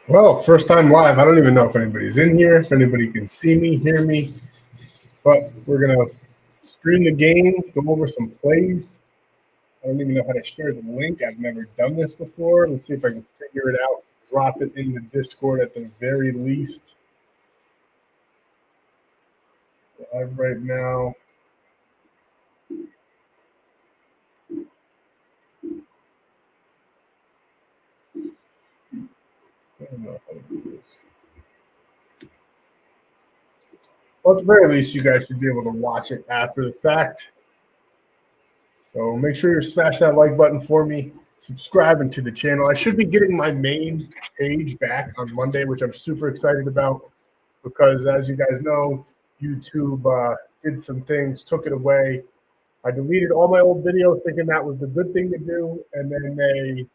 Well, first time live. I don't even know if anybody's in here, if anybody can see me, hear me, but we're going to stream the game, go over some plays. I don't even know how to share the link. I've never done this before. Let's see if I can figure it out. Drop it in the Discord at the very least. Live right now. I don't know how to do this. Well, at the very least, you guys should be able to watch it after the fact. So make sure you smash that like button for me. Subscribing to the channel. I should be getting my main page back on Monday, which I'm super excited about because, as you guys know, YouTube did some things, took it away. I deleted all my old videos thinking that was the good thing to do, and then they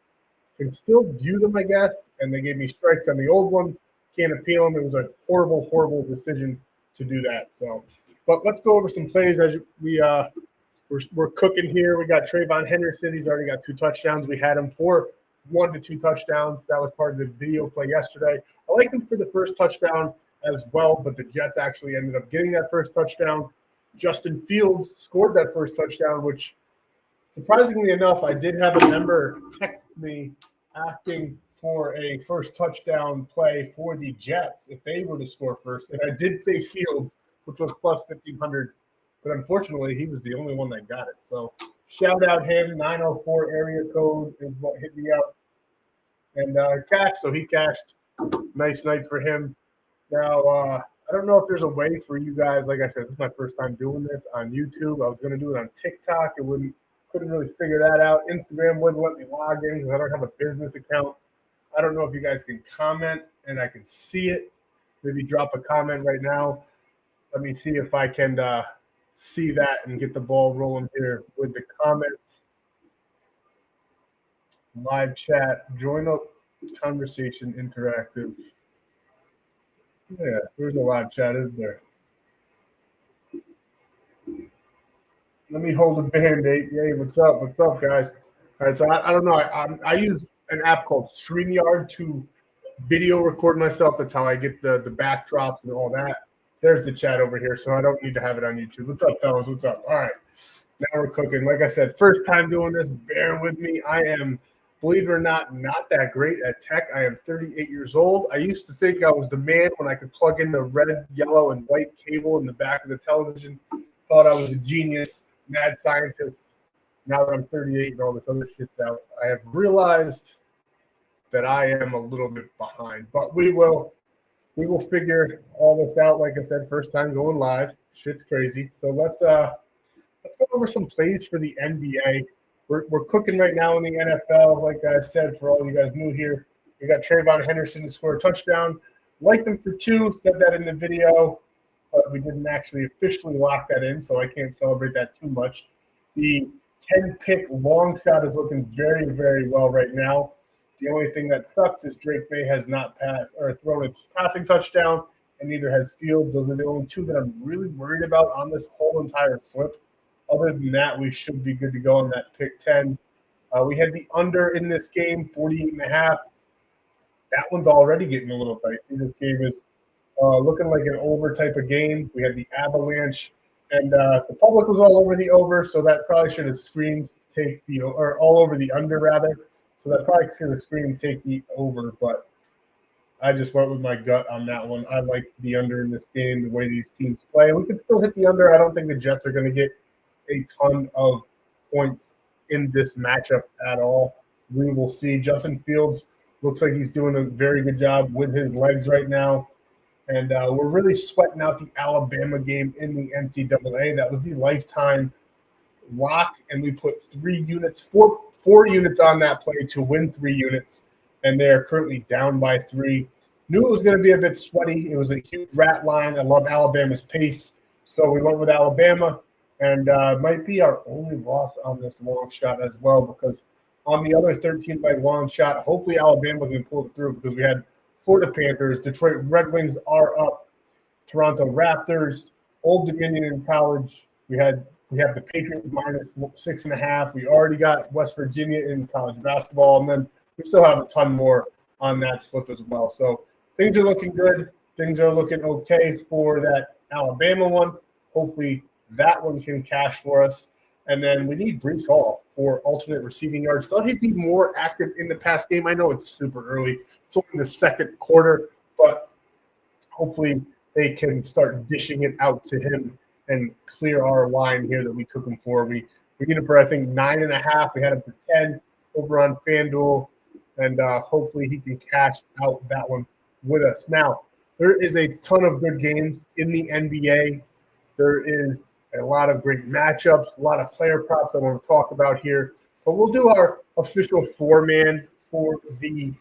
can still view them, I guess, and they gave me strikes on the old ones. Can't appeal them. It was a horrible, horrible decision to do that. So, but let's go over some plays as we're cooking here. We got Trayvon Henderson. He's already got 2 touchdowns. We had him for 1 to 2 touchdowns. That was part of the video play yesterday. I like him for the first touchdown as well, but the Jets actually ended up getting that first touchdown. Justin Fields scored that first touchdown, which surprisingly enough, I did have a member text me asking for a first touchdown play for the Jets if they were to score first. And I did say Fields, which was plus 1,500. But unfortunately, he was the only one that got it. So shout out him. 904 area code is what hit me up. And cashed, so he cashed. Nice night for him. Now, I don't know if there's a way for you guys. Like I said, this is my first time doing this on YouTube. I was going to do it on TikTok. Couldn't really figure that out. Instagram wouldn't let me log in because I don't have a business account. I don't know if you guys can comment and I can see it. Maybe drop a comment right now. Let me see if I can see that and get the ball rolling here with the comments. Live chat, join the conversation interactive. Yeah, there's a live chat, isn't there? Let me hold a band-aid. Hey, what's up? What's up, guys? All right, so I don't know. I use an app called StreamYard to video record myself. That's how I get the backdrops and all that. There's the chat over here, so I don't need to have it on YouTube. What's up, fellas? What's up? All right. Now we're cooking. Like I said, first time doing this. Bear with me. I am, believe it or not that great at tech. I am 38 years old. I used to think I was the man when I could plug in the red, yellow, and white cable in the back of the television. Thought I was a genius, mad scientist. Now that I'm 38 and all this other shit's out, I have realized that I am a little bit behind. But we will figure all this out. Like I said, first time going live. Shit's crazy. So let's go over some plays for the NBA. We're cooking right now in the NFL. Like I said, for all you guys new here, we got Trayvon Henderson to score a touchdown. Liked him for 2. Said that in the video, but we didn't actually officially lock that in, so I can't celebrate that too much. The 10-pick long shot is looking very, very well right now. The only thing that sucks is Drake May has not passed or thrown its passing touchdown, and neither has Fields. Those are the only 2 that I'm really worried about on this whole entire slip. Other than that, we should be good to go on that pick 10. We had the under in this game, 48.5. That one's already getting a little dicey. This game is looking like an over type of game. We had the Avalanche, and the public was all over the over, so that probably should have screamed or all over the under rather. So that probably should have screamed take the over, but I just went with my gut on that one. I like the under in this game, the way these teams play. We could still hit the under. I don't think the Jets are going to get a ton of points in this matchup at all. We will see. Justin Fields looks like he's doing a very good job with his legs right now. And we're really sweating out the Alabama game in the NCAA. That was the lifetime lock, and we put 4 units on that play to win 3 units, and they are currently down by 3. Knew it was going to be a bit sweaty. It was a huge rat line. I love Alabama's pace, so we went with Alabama, and might be our only loss on this long shot as well, because on the other 13-leg long shot, hopefully Alabama can pull it through, because we had Florida Panthers, Detroit Red Wings are up, Toronto Raptors, Old Dominion in college. We have the Patriots minus 6.5. We already got West Virginia in college basketball, and then we still have a ton more on that slip as well. So things are looking good. Things are looking okay for that Alabama one. Hopefully that one can cash for us. And then we need Breece Hall for alternate receiving yards. Thought he'd be more active in the past game. I know it's super early. It's only the second quarter, but hopefully they can start dishing it out to him and clear our line here that we took him for. We need him for, I think, 9.5. We had him for 10 over on FanDuel, and hopefully he can cash out that one with us. Now, there is a ton of good games in the NBA. There is a lot of great matchups, a lot of player props I want to talk about here. But we'll do our official four-man for the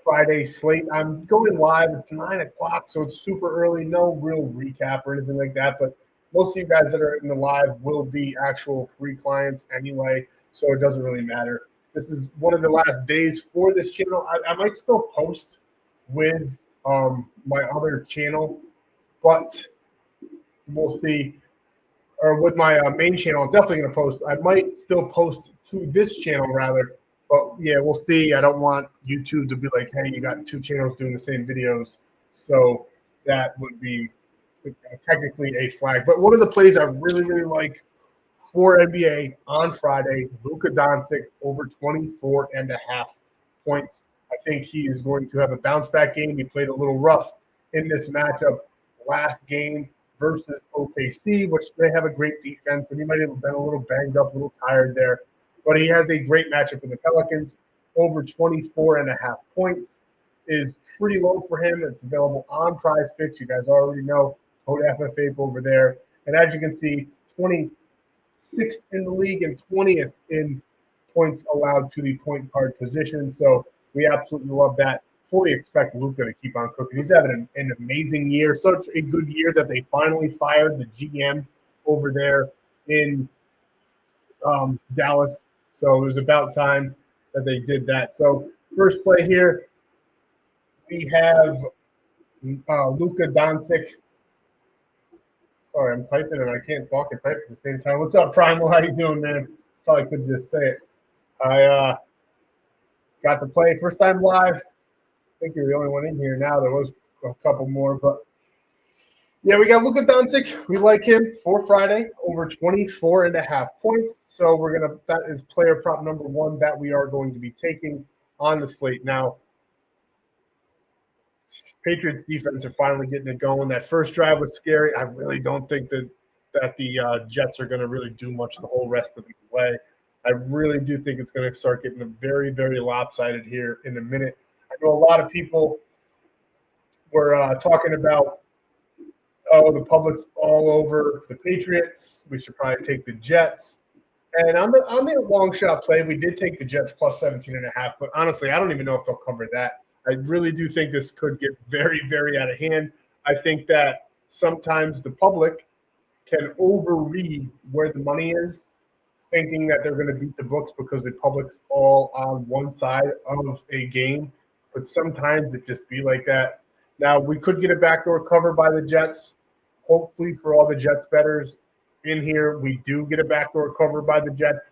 Friday slate. I'm going live at 9 o'clock, so it's super early. No real recap or anything like that. But most of you guys that are in the live will be actual free clients anyway, so it doesn't really matter. This is one of the last days for this channel. I might still post with my other channel, but we'll see. Or with my main channel, I'm definitely going to post. I might still post to this channel rather, but yeah, we'll see. I don't want YouTube to be like, hey, you got two channels doing the same videos. So that would be technically a flag. But one of the plays I really, really like for NBA on Friday, Luka Doncic over 24.5 points. I think he is going to have a bounce back game. He played a little rough in this matchup last game versus OKC, which they have a great defense, and he might have been a little banged up, a little tired there. But he has a great matchup with the Pelicans. Over 24.5 points is pretty low for him. It's available on Prize Picks. You guys already know. Code FFA over there. And as you can see, 26th in the league and 20th in points allowed to the point guard position. So we absolutely love that. Fully expect Luka to keep on cooking. He's having an amazing year, such a good year that they finally fired the GM over there in Dallas. So it was about time that they did that. So first play here, we have Luka Doncic. Sorry, I'm typing and I can't talk and type at the same time. What's up, Primal? How you doing, man? Probably could just say it. I got to play first time live. I think you're the only one in here now. There was a couple more, but yeah, we got Luka Doncic. We like him for Friday, over 24.5 points. So that is player prop number one that we are going to be taking on the slate. Now, Patriots defense are finally getting it going. That first drive was scary. I really don't think that the Jets are going to really do much the whole rest of the way. I really do think it's going to start getting very, very lopsided here in a minute. I know a lot of people were talking about, the public's all over the Patriots. We should probably take the Jets. And on the long shot play, we did take the Jets plus 17.5. But honestly, I don't even know if they'll cover that. I really do think this could get very, very out of hand. I think that sometimes the public can overread where the money is, thinking that they're going to beat the books because the public's all on one side of a game. But sometimes it just be like that. Now, we could get a backdoor cover by the Jets. Hopefully, for all the Jets bettors in here, we do get a backdoor cover by the Jets.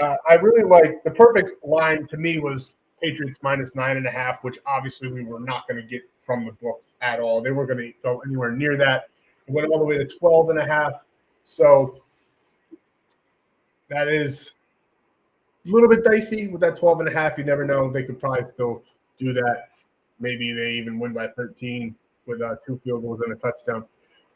I really like the perfect line to me was Patriots minus 9.5, which obviously we were not going to get from the books at all. They weren't going to go anywhere near that. It went all the way to 12.5. So that is a little bit dicey with that 12.5. You never know. They could probably still do that. Maybe they even win by 13 with 2 field goals and a touchdown.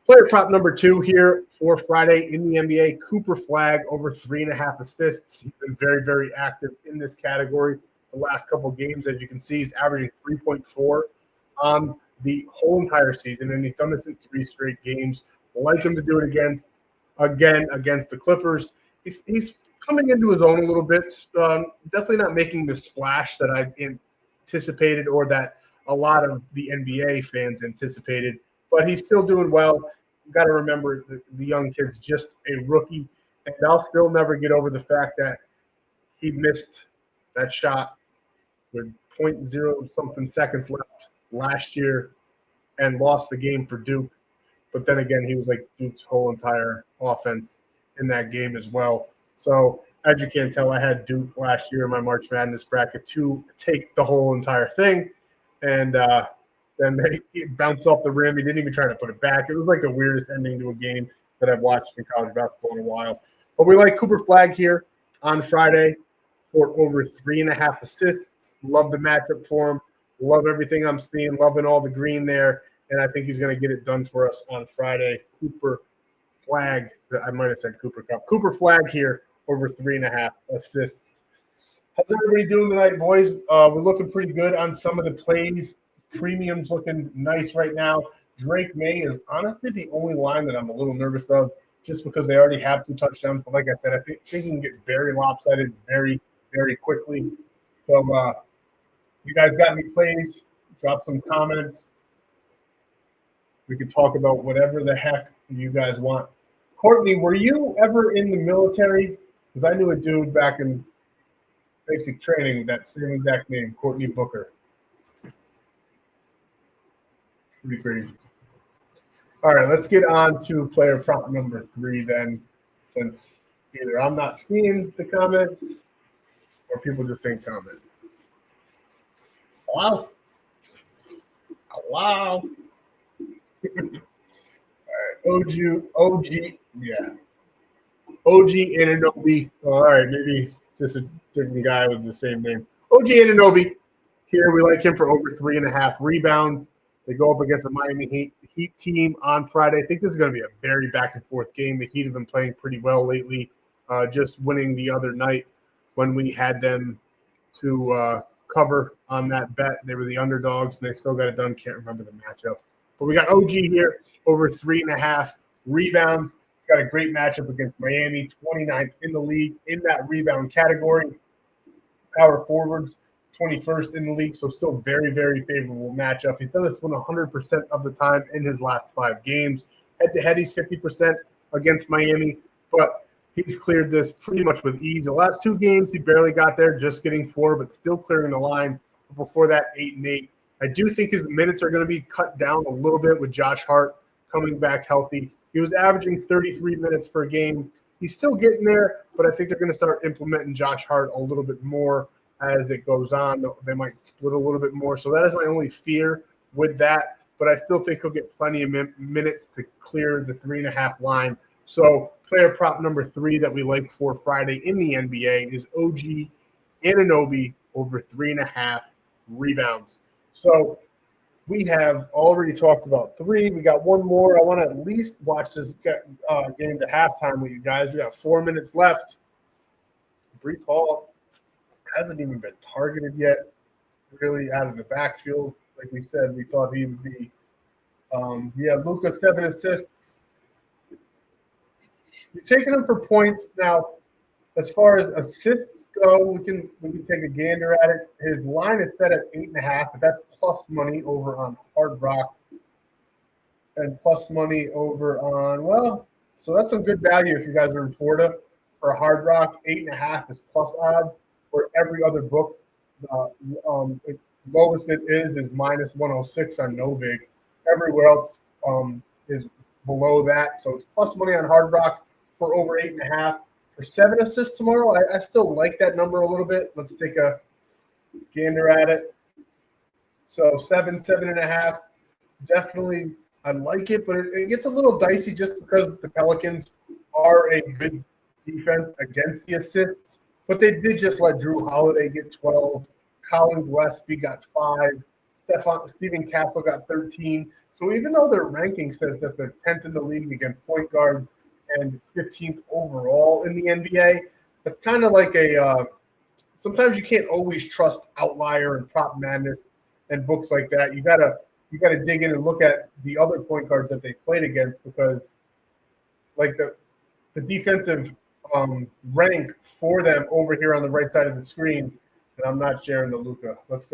Player prop number 2 here for Friday in the NBA, Cooper Flagg over 3.5 assists. He's been very, very active in this category the last couple of games. As you can see, he's averaging 3.4 on the whole entire season, and he's done this in 3 straight games. I'd like him to do it again against the Clippers. He's coming into his own a little bit. Definitely not making the splash that I anticipated or that a lot of the NBA fans anticipated, but he's still doing well. You got to remember the young kid's just a rookie, and I'll still never get over the fact that he missed that shot with 0.0 something seconds left last year and lost the game for Duke. But then again, he was like Duke's whole entire offense in that game as well. So as you can tell, I had Duke last year in my March Madness bracket to take the whole entire thing. and then he bounced off the rim. He didn't even try to put it back. It was like the weirdest ending to a game that I've watched in college basketball in a while. But we like Cooper Flagg here on Friday for over 3.5 assists. Love the matchup for him. Love everything I'm seeing. Loving all the green there. And I think he's going to get it done for us on Friday. Cooper Flagg. I might have said Cooper Cup. Cooper Flagg here over 3.5 assists. How's everybody doing tonight, boys? We're looking pretty good on some of the plays. Premium's looking nice right now. Drake May is honestly the only line that I'm a little nervous of just because they already have 2 touchdowns. But like I said, I think he can get very lopsided very, very quickly. So you guys got any plays? Drop some comments. We could talk about whatever the heck you guys want. Courtney, were you ever in the military? Because I knew a dude back in basic training with that same exact name, Courtney Booker. Pretty crazy. All right, let's get on to player prop number 3 then, since either I'm not seeing the comments or people just ain't comment. Wow. Wow. All right, OG, yeah. OG Anunoby. All right, maybe just a different guy with the same name. OG Anunoby. Here, we like him for over 3.5 rebounds. They go up against a Miami Heat team on Friday. I think this is going to be a very back-and-forth game. The Heat have been playing pretty well lately, just winning the other night when we had them to cover on that bet. They were the underdogs, and they still got it done. Can't remember the matchup. But we got OG here, over 3.5 rebounds. He's got a great matchup against Miami, 29th in the league in that rebound category. Power forwards, 21st in the league, so still very, very favorable matchup. He's done this one 100% of the time in his last 5 games. Head-to-head, he's 50% against Miami, but he's cleared this pretty much with ease. The last 2 games, he barely got there, just getting 4, but still clearing the line. Before that, 8-8. I do think his minutes are going to be cut down a little bit with Josh Hart coming back healthy. He was averaging 33 minutes per game. He's still getting there, but I think they're going to start implementing Josh Hart a little bit more as it goes on. They might split a little bit more. So that is my only fear with that. But I still think he'll get plenty of minutes to clear the 3.5 line. So player prop number 3 that we like for Friday in the NBA is OG Anunoby over 3.5 rebounds. So we have already talked about 3. We got 1 more. I want to at least watch this game to halftime with you guys. We got 4 minutes left. Breece Hall hasn't even been targeted yet, really out of the backfield. Like we said, we thought he would be. Luka, 7 assists. You're taking him for points. Now, as far as assists go, we can take a gander at it. His line is set at 8.5, but that's plus money over on Hard Rock and plus money over on, so that's some good value if you guys are in Florida for a Hard Rock. 8.5 is plus odds. For every other book, lowest it is minus 106 on Novig. Everywhere else is below that. So it's plus money on Hard Rock for over 8.5. For 7 assists tomorrow, I still like that number a little bit. Let's take a gander at it. So 7.5. Definitely, I like it, but it gets a little dicey just because the Pelicans are a good defense against the assists. But they did just let Drew Holiday get 12. Colin Westby got 5. Stephen Castle got 13. So even though their ranking says that they're 10th in the league against point guards and 15th overall in the NBA, it's kind of like sometimes you can't always trust Outlier and Prop Madness and books like that. You gotta dig in and look at the other point guards that they played against, because like the defensive rank for them over here on the right side of the screen, and I'm not sharing the Luka. Let's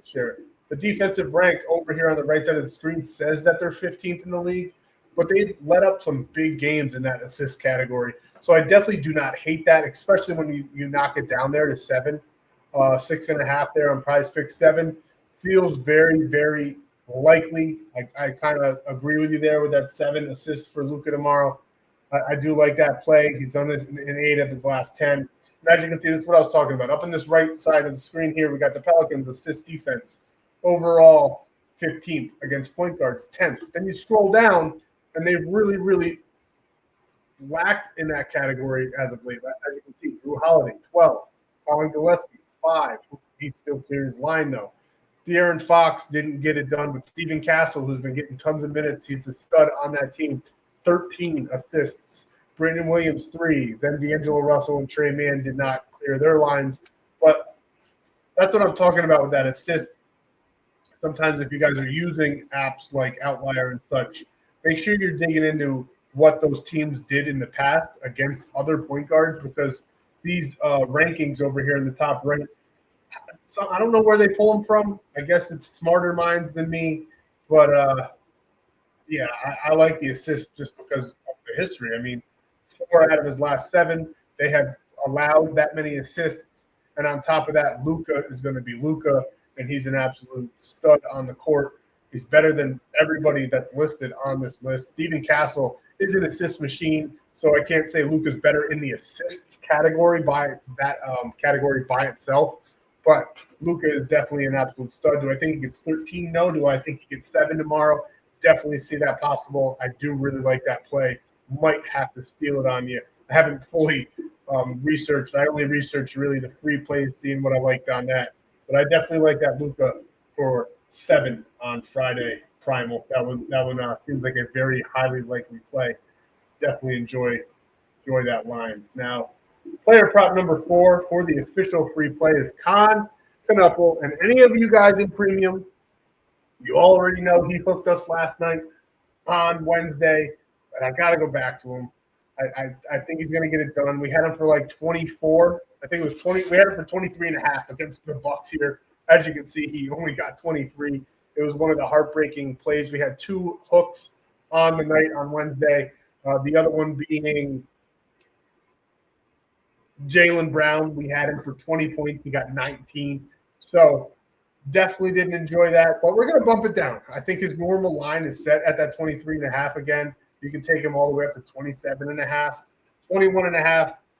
share it. The defensive rank over here on the right side of the screen says that they're 15th in the league, but they let up some big games in that assist category. So I definitely do not hate that, especially when you knock it down there to 7, 6.5 there on Prize Pick. 7 feels very, very likely. I kind of agree with you there with that 7 assists for Luka tomorrow. I do like that play. He's done this in 8 of his last 10. And as you can see, this is what I was talking about. Up in this right side of the screen here, we got the Pelicans assist defense. overall 15th against point guards, 10th. Then you scroll down, and they've really, really lacked in that category as of late. As you can see, Drew Holiday, 12. Colin Gillespie, 5. He still clears line, though. De'Aaron Fox didn't get it done, but Stephen Castle, who's been getting tons of minutes, he's the stud on that team, 13 assists. Brandon Williams, 3. Then D'Angelo Russell and Trey Mann did not clear their lines. But that's what I'm talking about with that assist. Sometimes if you guys are using apps like Outlier and such, make sure you're digging into what those teams did in the past against other point guards, because these rankings over here in the top right, so I don't know where they pull them from. I guess it's smarter minds than me, but yeah, I like the assist just because of the history. I mean, 4 out of his last 7, they have allowed that many assists, and on top of that, Luka is going to be Luka, and he's an absolute stud on the court. He's better than everybody that's listed on this list. Stephen Castle is an assist machine, so I can't say Luka's better in the assists category by that category by itself. But Luka is definitely an absolute stud. Do I think he gets 13? No. Do I think he gets 7 tomorrow? Definitely see that possible. I do really like that play. Might have to steal it on you. I haven't fully researched. I only researched really the free plays, seeing what I liked on that. But I definitely like that Luka for 7 on Friday Primal. That one seems like a very highly likely play. Definitely enjoy that line. Now, player prop number 4 for the official free play is Con Knuppel. And any of you guys in premium, you already know he hooked us last night on Wednesday, and I got to go back to him. I think he's going to get it done. We had him for like 24. I think it was 20. We had him for 23.5 against the Bucks here. As you can see, he only got 23. It was one of the heartbreaking plays. We had 2 hooks on the night on Wednesday. The other one being Jaylen Brown. We had him for 20 points. He got 19. So definitely didn't enjoy that. But we're going to bump it down. I think his normal line is set at that 23.5 again. You can take him all the way up to 27.5. 21.5,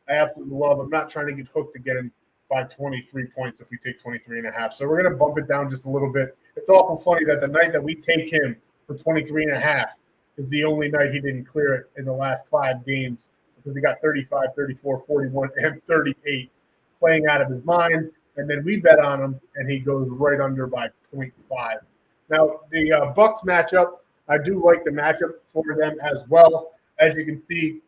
I absolutely love. I'm not trying to get hooked to get him by 23 points if we take 23.5. So we're going to bump it down just a little bit. It's awful funny that the night that we take him for 23.5 is the only night he didn't clear it in the last 5 games, because he got 35, 34, 41, and 38 playing out of his mind. And then we bet on him, and he goes right under by 0.5. Now, the Bucks matchup, I do like the matchup for them as well. As you can see,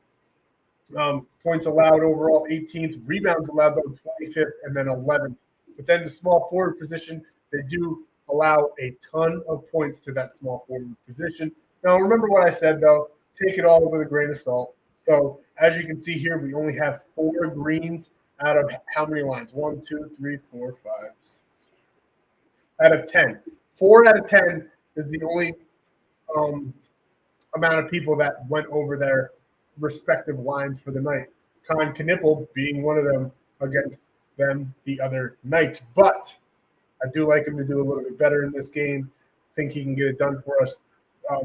points allowed overall 18th, rebounds allowed though 25th, and then 11th. But then the small forward position, they do allow a ton of points to that small forward position. Now, remember what I said, though. Take it all with a grain of salt. So, as you can see here, we only have 4 greens out of how many lines? 1, 2, 3, 4, 5, 6. Out of 10. 4 out of 10 is the only amount of people that went over their respective lines for the night. Con Knuppel being one of them against them the other night. But I do like him to do a little bit better in this game. Think he can get it done for us.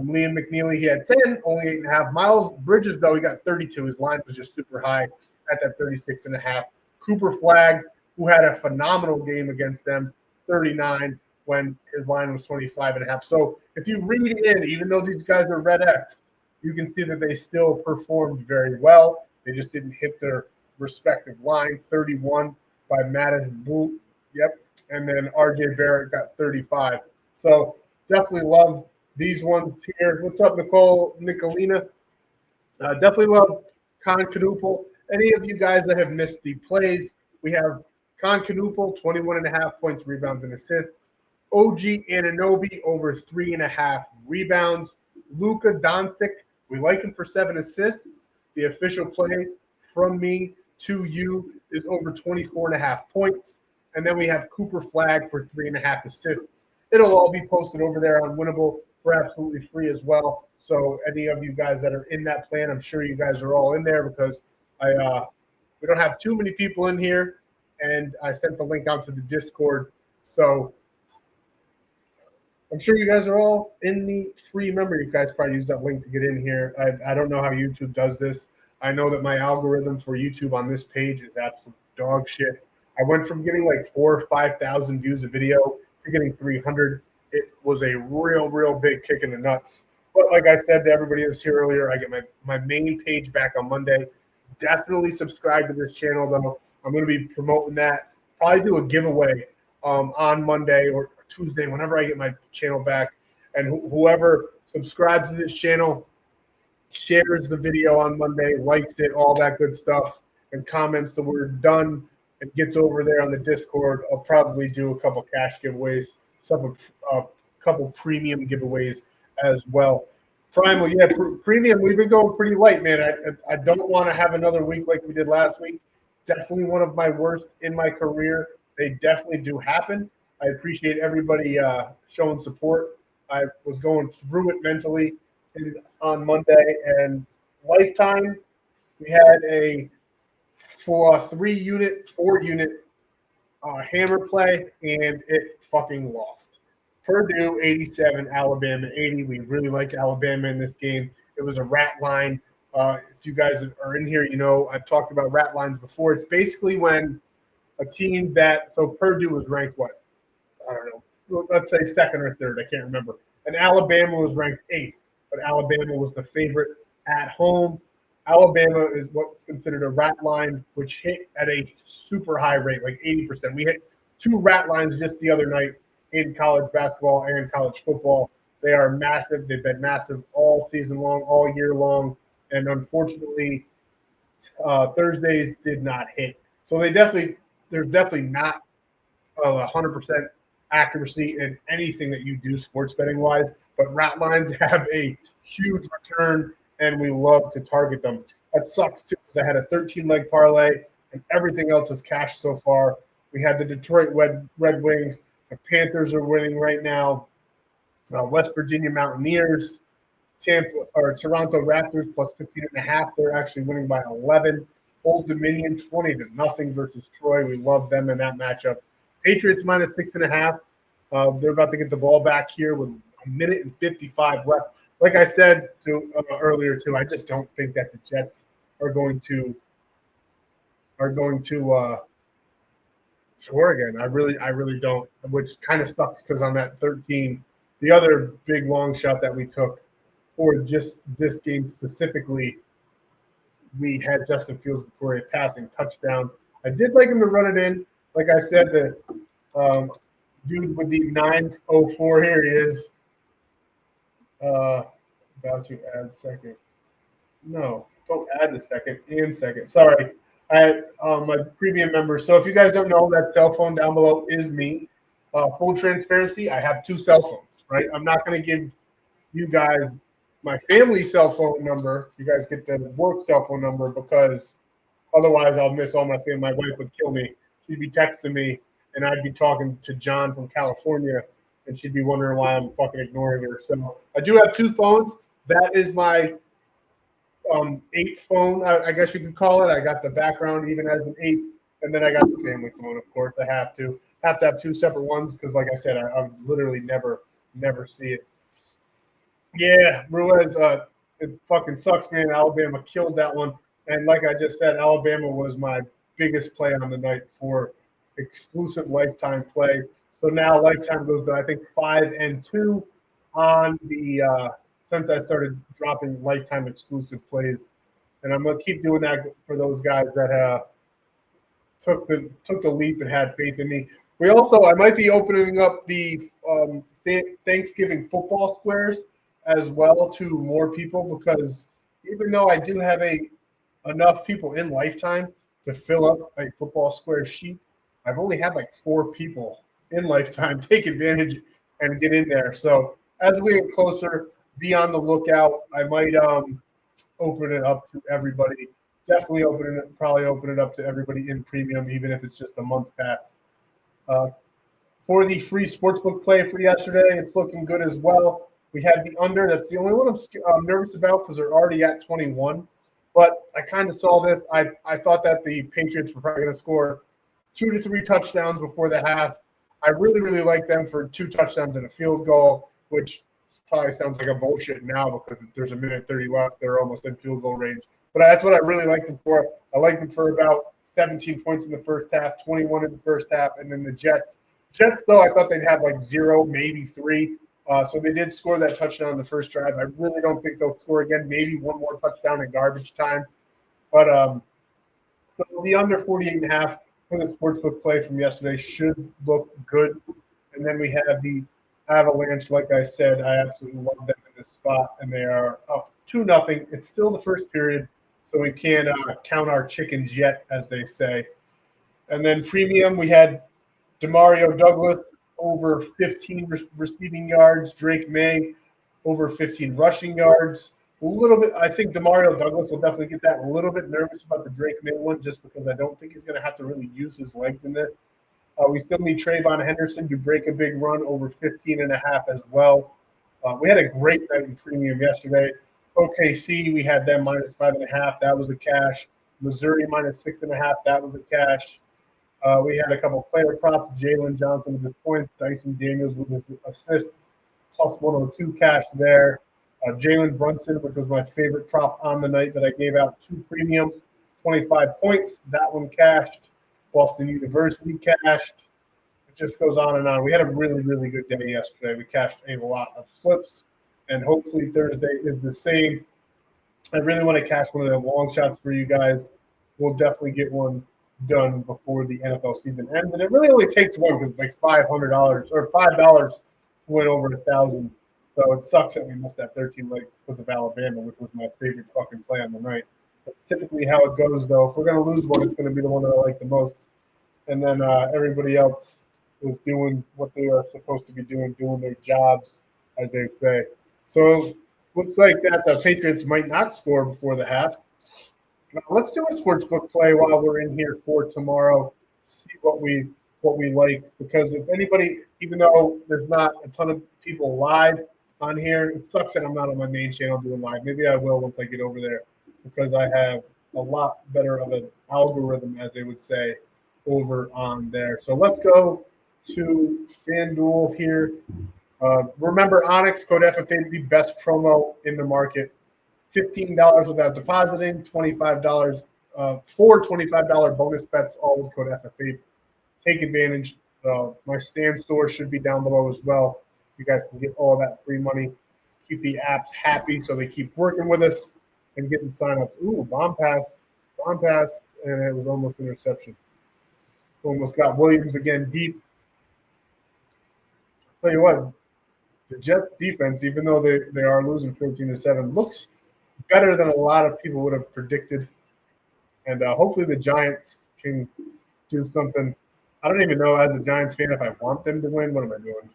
Liam McNeely, he had 10, only 8.5. Miles Bridges, though, he got 32. His line was just super high at that 36.5. Cooper Flagg, who had a phenomenal game against them, 39 when his line was 25.5. So if you read in, even though these guys are red X, you can see that they still performed very well. They just didn't hit their respective line. 31 by Mattis Boot. Yep. And then RJ Barrett got 35. So definitely love these ones here. What's up, Nicolina? Definitely love Con Knuppel. Any of you guys that have missed the plays, we have Con Knuppel, 21.5 points, rebounds, and assists. OG Anunoby over 3.5 rebounds. Luka Doncic, we like him for 7 assists. The official play from me to you is over 24.5 points. And then we have Cooper Flagg for 3.5 assists. It'll all be posted over there on Winnable for absolutely free as well. So any of you guys that are in that plan, I'm sure you guys are all in there, because we don't have too many people in here, and I sent the link out to the Discord. So I'm sure you guys are all in the free member. You guys probably use that link to get in here. I don't know how YouTube does this. I know that my algorithm for YouTube on this page is absolute dog shit. I went from getting like 4,000 or 5,000 views a video to to getting 300. It was a real big kick in the nuts. But like I said to everybody that was here earlier, I get my main page back on Monday. Definitely subscribe to this channel, though. I'm going to be promoting that. Probably do a giveaway on Monday or Tuesday, whenever I get my channel back. And whoever subscribes to this channel, shares the video on Monday, likes it, all that good stuff, and comments the word done and gets over there on the Discord, I'll probably do a couple cash giveaways, a couple premium giveaways as well. Primal, yeah, premium, we've been going pretty light, man. I don't want to have another week like we did last week. Definitely one of my worst in my career. They definitely do happen. I appreciate everybody showing support. I was going through it mentally on Monday, and Lifetime, we had a 4-unit hammer play, and it fucking lost. Purdue 87, Alabama 80. We really liked Alabama in this game. It was a rat line. If you guys are in here, you know I've talked about rat lines before. It's basically when a team so Purdue was ranked what? I don't know. Let's say second or third. I can't remember. And Alabama was ranked 8th, but Alabama was the favorite at home. Alabama is what's considered a rat line, which hit at a super high rate, like 80%. We hit 2 rat lines just the other night in college basketball and college football. They are massive. They've been massive all season long, all year long. And unfortunately, Thursdays did not hit. So there's definitely not 100% accuracy in anything that you do sports betting wise, but rat lines have a huge return, and we love to target them. That sucks too, because I had a 13-leg parlay, and everything else is cash so far. We had the Detroit Red Wings. The Panthers are winning right now. West Virginia Mountaineers, Toronto Raptors plus 15.5. They're actually winning by 11. Old Dominion 20-0 versus Troy. We love them in that matchup. Patriots minus 6.5. They're about to get the ball back here with 1:55 left. Like I said earlier too, I just don't think that the Jets are going to score again. I really don't, which kind of sucks because on that 13, the other big long shot that we took for just this game specifically, we had Justin Fields for a passing touchdown. I did like him to run it in. Like I said, the dude with the 904, here he is. About to add second. No, don't add the second. In second. Sorry. I my premium member. So if you guys don't know, that cell phone down below is me. Full transparency, I have 2 cell phones, right? I'm not going to give you guys my family cell phone number. You guys get the work cell phone number because otherwise I'll miss all my family. My wife would kill me. She'd be texting me, and I'd be talking to John from California, and she'd be wondering why I'm fucking ignoring her. So I do have 2 phones. That is my 8th phone, I guess you could call it. I got the background even as an 8th, and then I got the family phone. Of course, I have to have 2 separate ones because, like I said, I literally never see it. Yeah, Ruiz, it fucking sucks, man. Alabama killed that one, and like I just said, Alabama was my biggest play on the night for exclusive Lifetime play. So now Lifetime goes to, I think, 5-2 on the since I started dropping Lifetime exclusive plays, and I'm gonna keep doing that for those guys that took the leap and had faith in me. I might be opening up the Thanksgiving football squares as well to more people, because even though I do have enough people in Lifetime to fill up a football square sheet, I've only had like 4 people in Lifetime take advantage and get in there. So as we get closer, be on the lookout. I might open it up to everybody. Definitely probably open it up to everybody in premium, even if it's just a month pass. For the free sportsbook play for yesterday, it's looking good as well. We had the under. That's the only one I'm nervous about because they're already at 21. But I kind of saw this. I thought that the Patriots were probably going to score 2 to 3 touchdowns before the half. I really like them for 2 touchdowns and a field goal, which probably sounds like a bullshit now because there's 1:30 left. They're almost in field goal range. But that's what I really like them for. I like them for about 17 points in the first half, 21 in the first half, and then the Jets Jets, though, I thought they'd have like 0, maybe 3. So they did score that touchdown in the first drive. I really don't think they'll score again. Maybe one more touchdown in garbage time. But so the under 48.5 for the sportsbook play from yesterday should look good. And then we have the Avalanche. Like I said, I absolutely love them in this spot, and they are up 2-0. It's still the first period, so we can't count our chickens yet, as they say. And then premium, we had Demario Douglas over 15 receiving yards. Drake May over 15 rushing yards. A little bit, I think Demario Douglas will definitely get that. A little bit nervous about the Drake May one just because I don't think he's going to have to really use his legs in this. We still need Trayvon Henderson to break a big run over 15.5 as well. We had a great night in premium yesterday. OKC, we had them minus 5.5. That was a cash. Missouri minus 6.5. That was a cash. We had a couple player props. Jalen Johnson with his points. Dyson Daniels with his assists. Plus 102 cash there. Jalen Brunson, which was my favorite prop on the night that I gave out to premium. 25 points. That one cashed. Boston University cashed. It just goes on and on. We had a really, really good day yesterday. We cashed a lot of flips, and hopefully Thursday is the same. I really want to cash one of the long shots for you guys. We'll definitely get one done before the NFL season ends, and it really only takes one because it's like $500 or $5 to win over 1,000. So it sucks that we missed that 13 leg because of Alabama, which was my favorite fucking play on the night. That's typically how it goes, though. If we're going to lose one, it's going to be the one that I like the most. And then everybody else is doing what they are supposed to be doing their jobs, as they say. So looks like that the Patriots might not score before the half. Now, let's do a sportsbook play while we're in here for tomorrow. See what we like, because if anybody, even though there's not a ton of people live on here, it sucks that I'm not on my main channel doing live. Maybe I will once I get over there, because I have a lot better of an algorithm, as they would say, over on there. So let's go to FanDuel here. Remember, Onyx code FFA, the best promo in the market. $15 without depositing, $25 for $25 bonus bets, all with code FFA. Take advantage. My Stand store should be down below as well. You guys can get all that free money. Keep the apps happy so they keep working with us and getting signups. Ooh, bomb pass, and it was almost interception. Almost got Williams again deep. Tell you what, the Jets defense, even though they are losing 14-7, looks better than a lot of people would have predicted. And hopefully the Giants can do something. I don't even know, as a Giants fan, if I want them to win. What am I doing?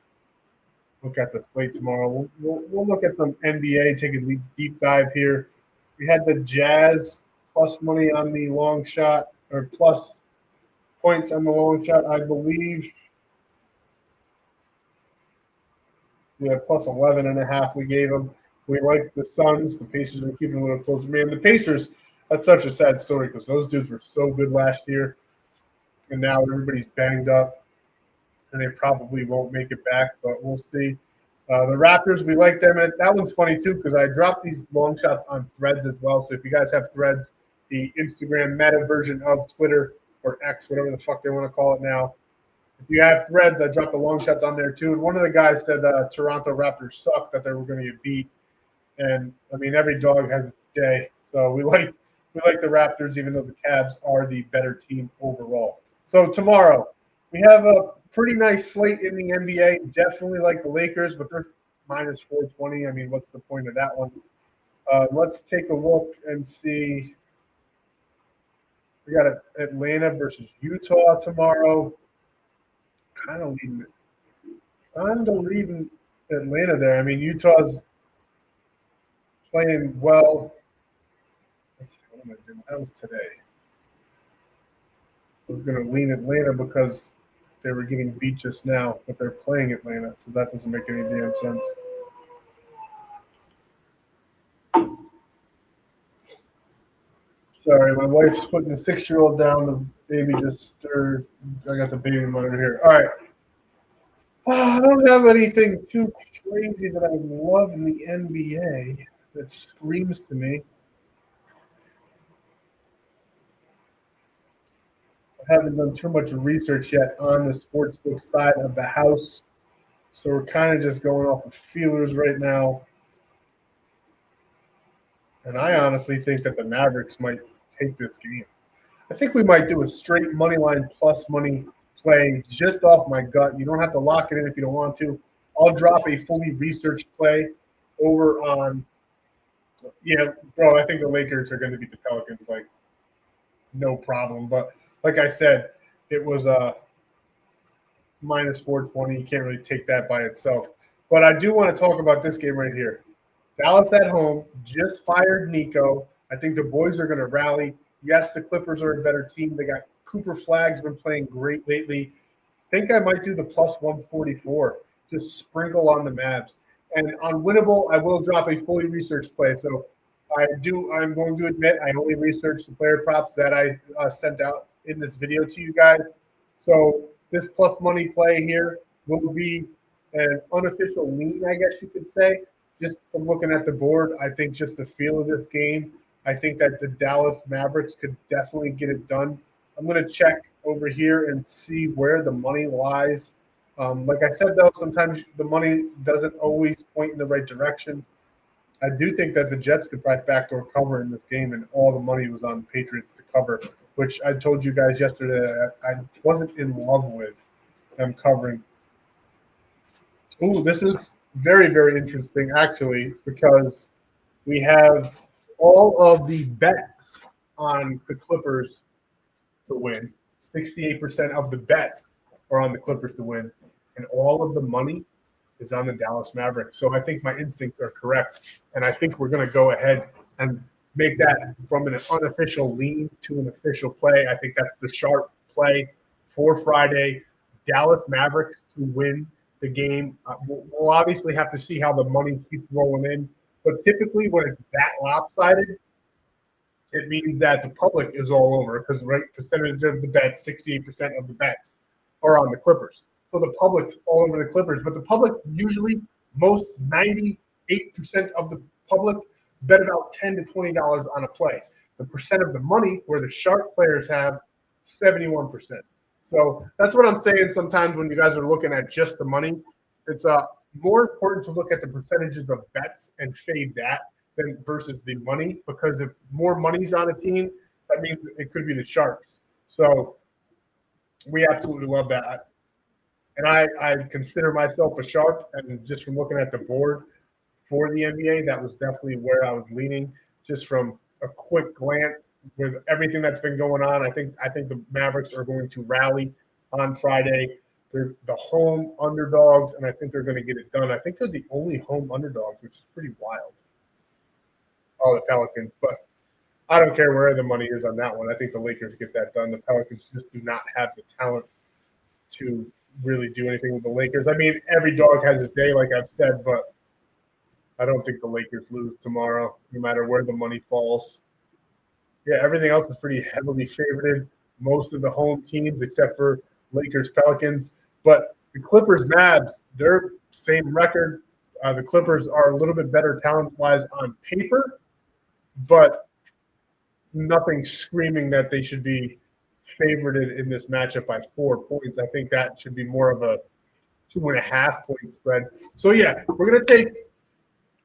Look at the slate tomorrow. We'll look at some NBA, take a deep dive here. We had the Jazz plus money on the long shot, or plus points on the long shot, I believe. Yeah, plus 11.5 we gave them. We like the Suns. The Pacers are keeping a little closer. Man, the Pacers, that's such a sad story because those dudes were so good last year. And now everybody's banged up. And they probably won't make it back, but we'll see. The Raptors, we like them. And that one's funny, too, because I dropped these long shots on Threads as well. So if you guys have Threads, the Instagram meta version of Twitter or X, whatever the fuck they want to call it now, if you have Threads, I dropped the long shots on there, too. And one of the guys said Toronto Raptors suck, that they were going to get beat. And, I mean, every dog has its day. So we like the Raptors, even though the Cavs are the better team overall. So tomorrow, we have a pretty nice slate in the NBA. Definitely like the Lakers, but they're minus 420. I mean, what's the point of that one? Let's take a look and see. We got Atlanta versus Utah tomorrow. Kind of leading Atlanta there. I mean, Utah's playing well. Let's see, what am I doing? That was today. We're going to lean Atlanta because they were getting beat just now, but they're playing Atlanta, so that doesn't make any damn sense. Sorry, my wife's putting the 6-year-old down. The baby just stirred. I got the baby monitor here. All right. I don't have anything too crazy that I love in the NBA that screams to me. I haven't done too much research yet on the sportsbook side of the house. So we're kind of just going off of feelers right now. And I honestly think that the Mavericks might take this game. I think we might do a straight money line plus money play just off my gut. You don't have to lock it in if you don't want to. I'll drop a fully researched play over on, yeah, bro, I think the Lakers are going to beat the Pelicans, like, no problem. But like I said, it was minus 420. You can't really take that by itself. But I do want to talk about this game right here. Dallas at home just fired Nico. I think the boys are going to rally. Yes, the Clippers are a better team. They got Cooper Flag's been playing great lately. I think I might do the plus 144. Just sprinkle on the Mavs. And on Winnable, I will drop a fully researched play. So I'm going to admit I only researched the player props that I sent out in this video to you guys. So this plus money play here will be an unofficial lean, I guess you could say. Just from looking at the board, I think just the feel of this game, I think that the Dallas Mavericks could definitely get it done. I'm going to check over here and see where the money lies. Like I said, though, sometimes the money doesn't always point in the right direction. I do think that the Jets could probably backdoor cover in this game, and all the money was on the Patriots to cover, which I told you guys yesterday I wasn't in love with them covering. Ooh, this is very, very interesting, actually, because we have all of the bets on the Clippers to win. 68% of the bets are on the Clippers to win, and all of the money is on the Dallas Mavericks. So I think my instincts are correct, and I think we're going to go ahead and make that from an unofficial lean to an official play. I think that's the sharp play for Friday. Dallas Mavericks to win the game. We'll obviously have to see how the money keeps rolling in, but typically when it's that lopsided, it means that the public is all over because the right percentage of the bets, 68% of the bets, are on the Clippers. So the public's all over the Clippers, but the public usually, most 98% of the public bet about $10 to $20 on a play. The percent of the money where the sharp players have 71%. So that's what I'm saying. Sometimes when you guys are looking at just the money, it's more important to look at the percentages of bets and fade that than versus the money, because if more money's on a team, that means it could be the Sharps. So we absolutely love that. And I consider myself a Sharp, and just from looking at the board for the NBA, that was definitely where I was leaning. Just from a quick glance with everything that's been going on, I think the Mavericks are going to rally on Friday. They're the home underdogs, and I think they're going to get it done. I think they're the only home underdogs, which is pretty wild. Oh, the Pelicans, but I don't care where the money is on that one. I think the Lakers get that done. The Pelicans just do not have the talent to really do anything with the Lakers. I mean, every dog has his day, like I've said, but I don't think the Lakers lose tomorrow, no matter where the money falls. Yeah, everything else is pretty heavily favored. Most of the home teams, except for Lakers, Pelicans. But the Clippers, Mavs, they're same record. The Clippers are a little bit better talent-wise on paper, but nothing screaming that they should be favorited in this matchup by 4 points. I think that should be more of a 2.5 point spread. So, yeah, we're going to take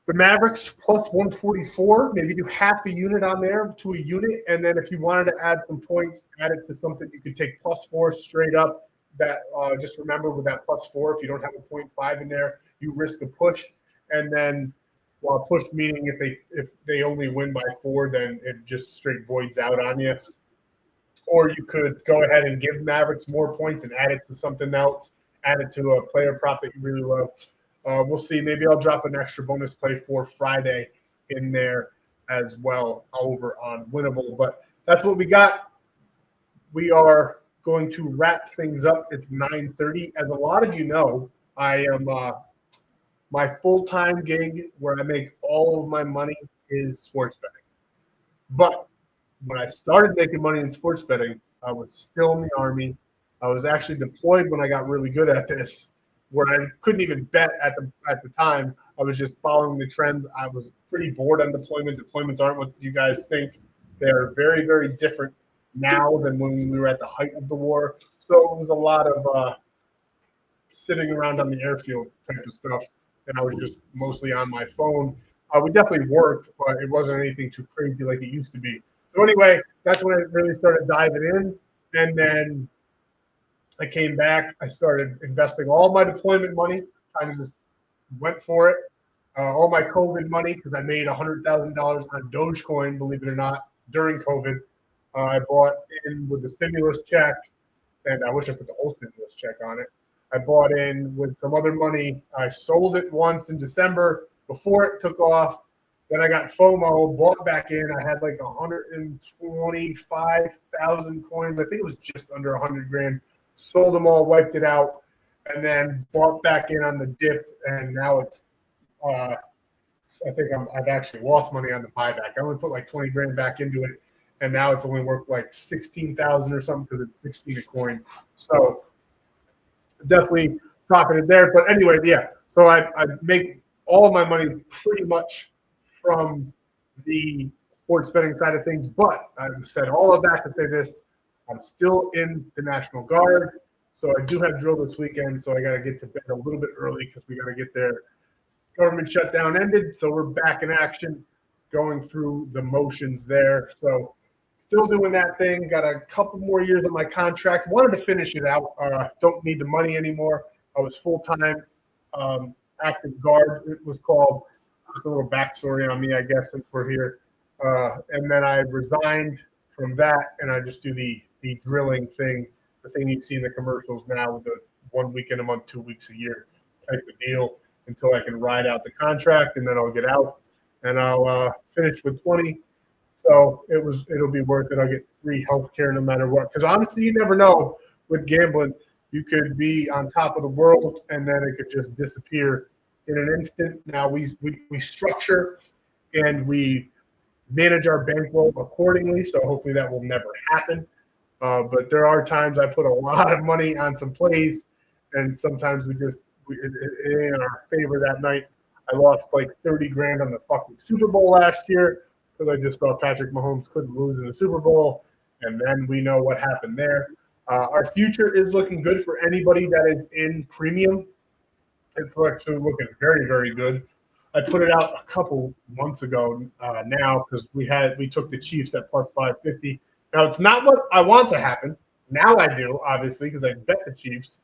the Mavericks plus 144, maybe do half a unit on there to a unit. And then if you wanted to add some points, add it to something, you could take plus 4 straight up. That just remember with that plus 4, if you don't have a 0.5 in there, you risk a push. And then push meaning if they only win by 4, then it just straight voids out on you. Or you could go ahead and give Mavericks more points and add it to something else, add it to a player prop that you really love. We'll see. Maybe I'll drop an extra bonus play for Friday in there as well over on Winnable. But that's what we got. We are going to wrap things up. It's 9:30. As a lot of you know, I am my full-time gig where I make all of my money is sports betting. But when I started making money in sports betting, I was still in the Army. I was actually deployed when I got really good at this, where I couldn't even bet at the time. I was just following the trends. I was pretty bored on deployment. Deployments aren't what you guys think. They're very, very different now than when we were at the height of the war. So it was a lot of sitting around on the airfield type of stuff, and I was just mostly on my phone. We definitely worked, but it wasn't anything too crazy like it used to be. So anyway, that's when I really started diving in, and then I came back. I started investing all my deployment money, kind of just went for it. All my COVID money, because I made $100,000 on Dogecoin, believe it or not, during COVID. I bought in with the stimulus check, and I wish I put the whole stimulus check on it. I bought in with some other money. I sold it once in December before it took off. Then I got FOMO, bought back in. I had like 125,000 coins. I think it was just under 100 grand. Sold them all, wiped it out, and then bought back in on the dip. And now it's, I think I've actually lost money on the buyback. I only put like 20 grand back into it, and now it's only worth like 16,000 or something because it's 16 a coin. So definitely profited there. But anyway, yeah. So I make all my money pretty much from the sports betting side of things. But I've said all of that to say this: I'm still in the National Guard, so I do have drill this weekend. So I got to get to bed a little bit early because we got to get there. Government shutdown ended, so we're back in action, going through the motions there. So still doing that thing. Got a couple more years on my contract. Wanted to finish it out. Don't need the money anymore. I was full-time active guard, it was called. Just a little backstory on me, I guess, since we're here. And then I resigned from that, and I just do the drilling thing, the thing you see in the commercials now with the 1 weekend a month, 2 weeks a year type of deal until I can ride out the contract, and then I'll get out, and I'll finish with 20. So it'll be worth it. I'll get free healthcare no matter what. Because honestly, you never know with gambling. You could be on top of the world, and then it could just disappear in an instant. Now we structure and we manage our bankroll accordingly. So hopefully that will never happen. But there are times I put a lot of money on some plays, and sometimes it ain't in our favor that night. I lost like 30 grand on the fucking Super Bowl last year because I just thought Patrick Mahomes couldn't lose in the Super Bowl, and then we know what happened there. Our future is looking good for anybody that is in premium. It's actually looking very, very good. I put it out a couple months ago now because we took the Chiefs at plus 550. Now, it's not what I want to happen. Now I do, obviously, because I bet the Chiefs.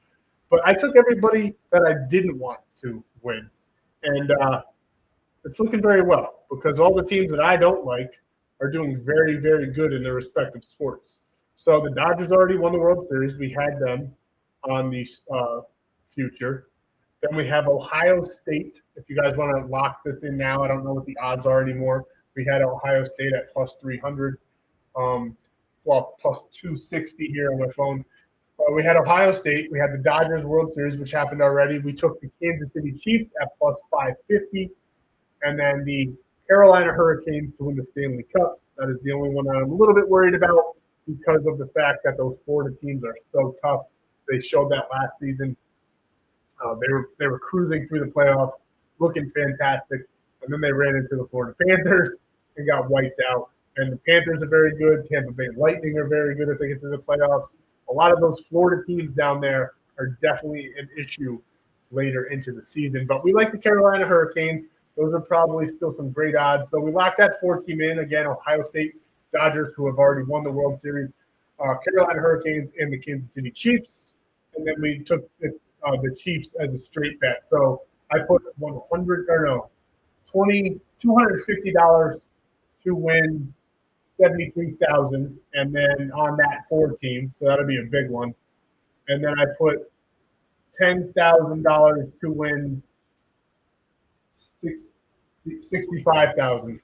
But I took everybody that I didn't want to win. And it's looking very well because all the teams that I don't like are doing very, very good in their respective sports. So the Dodgers already won the World Series. We had them on the future. Then we have Ohio State. If you guys want to lock this in now, I don't know what the odds are anymore. We had Ohio State at plus 300. Plus 260 here on my phone. We had Ohio State. We had the Dodgers World Series, which happened already. We took the Kansas City Chiefs at plus 550. And then the Carolina Hurricanes to win the Stanley Cup. That is the only one I'm a little bit worried about because of the fact that those Florida teams are so tough. They showed that last season. They were cruising through the playoffs, looking fantastic, and then they ran into the Florida Panthers and got wiped out. And the Panthers are very good. Tampa Bay Lightning are very good as they get to the playoffs. A lot of those Florida teams down there are definitely an issue later into the season. But we like the Carolina Hurricanes. Those are probably still some great odds. So we locked that 4-team in. Again, Ohio State, Dodgers, who have already won the World Series, Carolina Hurricanes, and the Kansas City Chiefs. And then we took the Chiefs as a straight bet. So I put $250 to win 73,000, and then on that 4-team, so that'll be a big one. And then I put $10,000 to win 65,000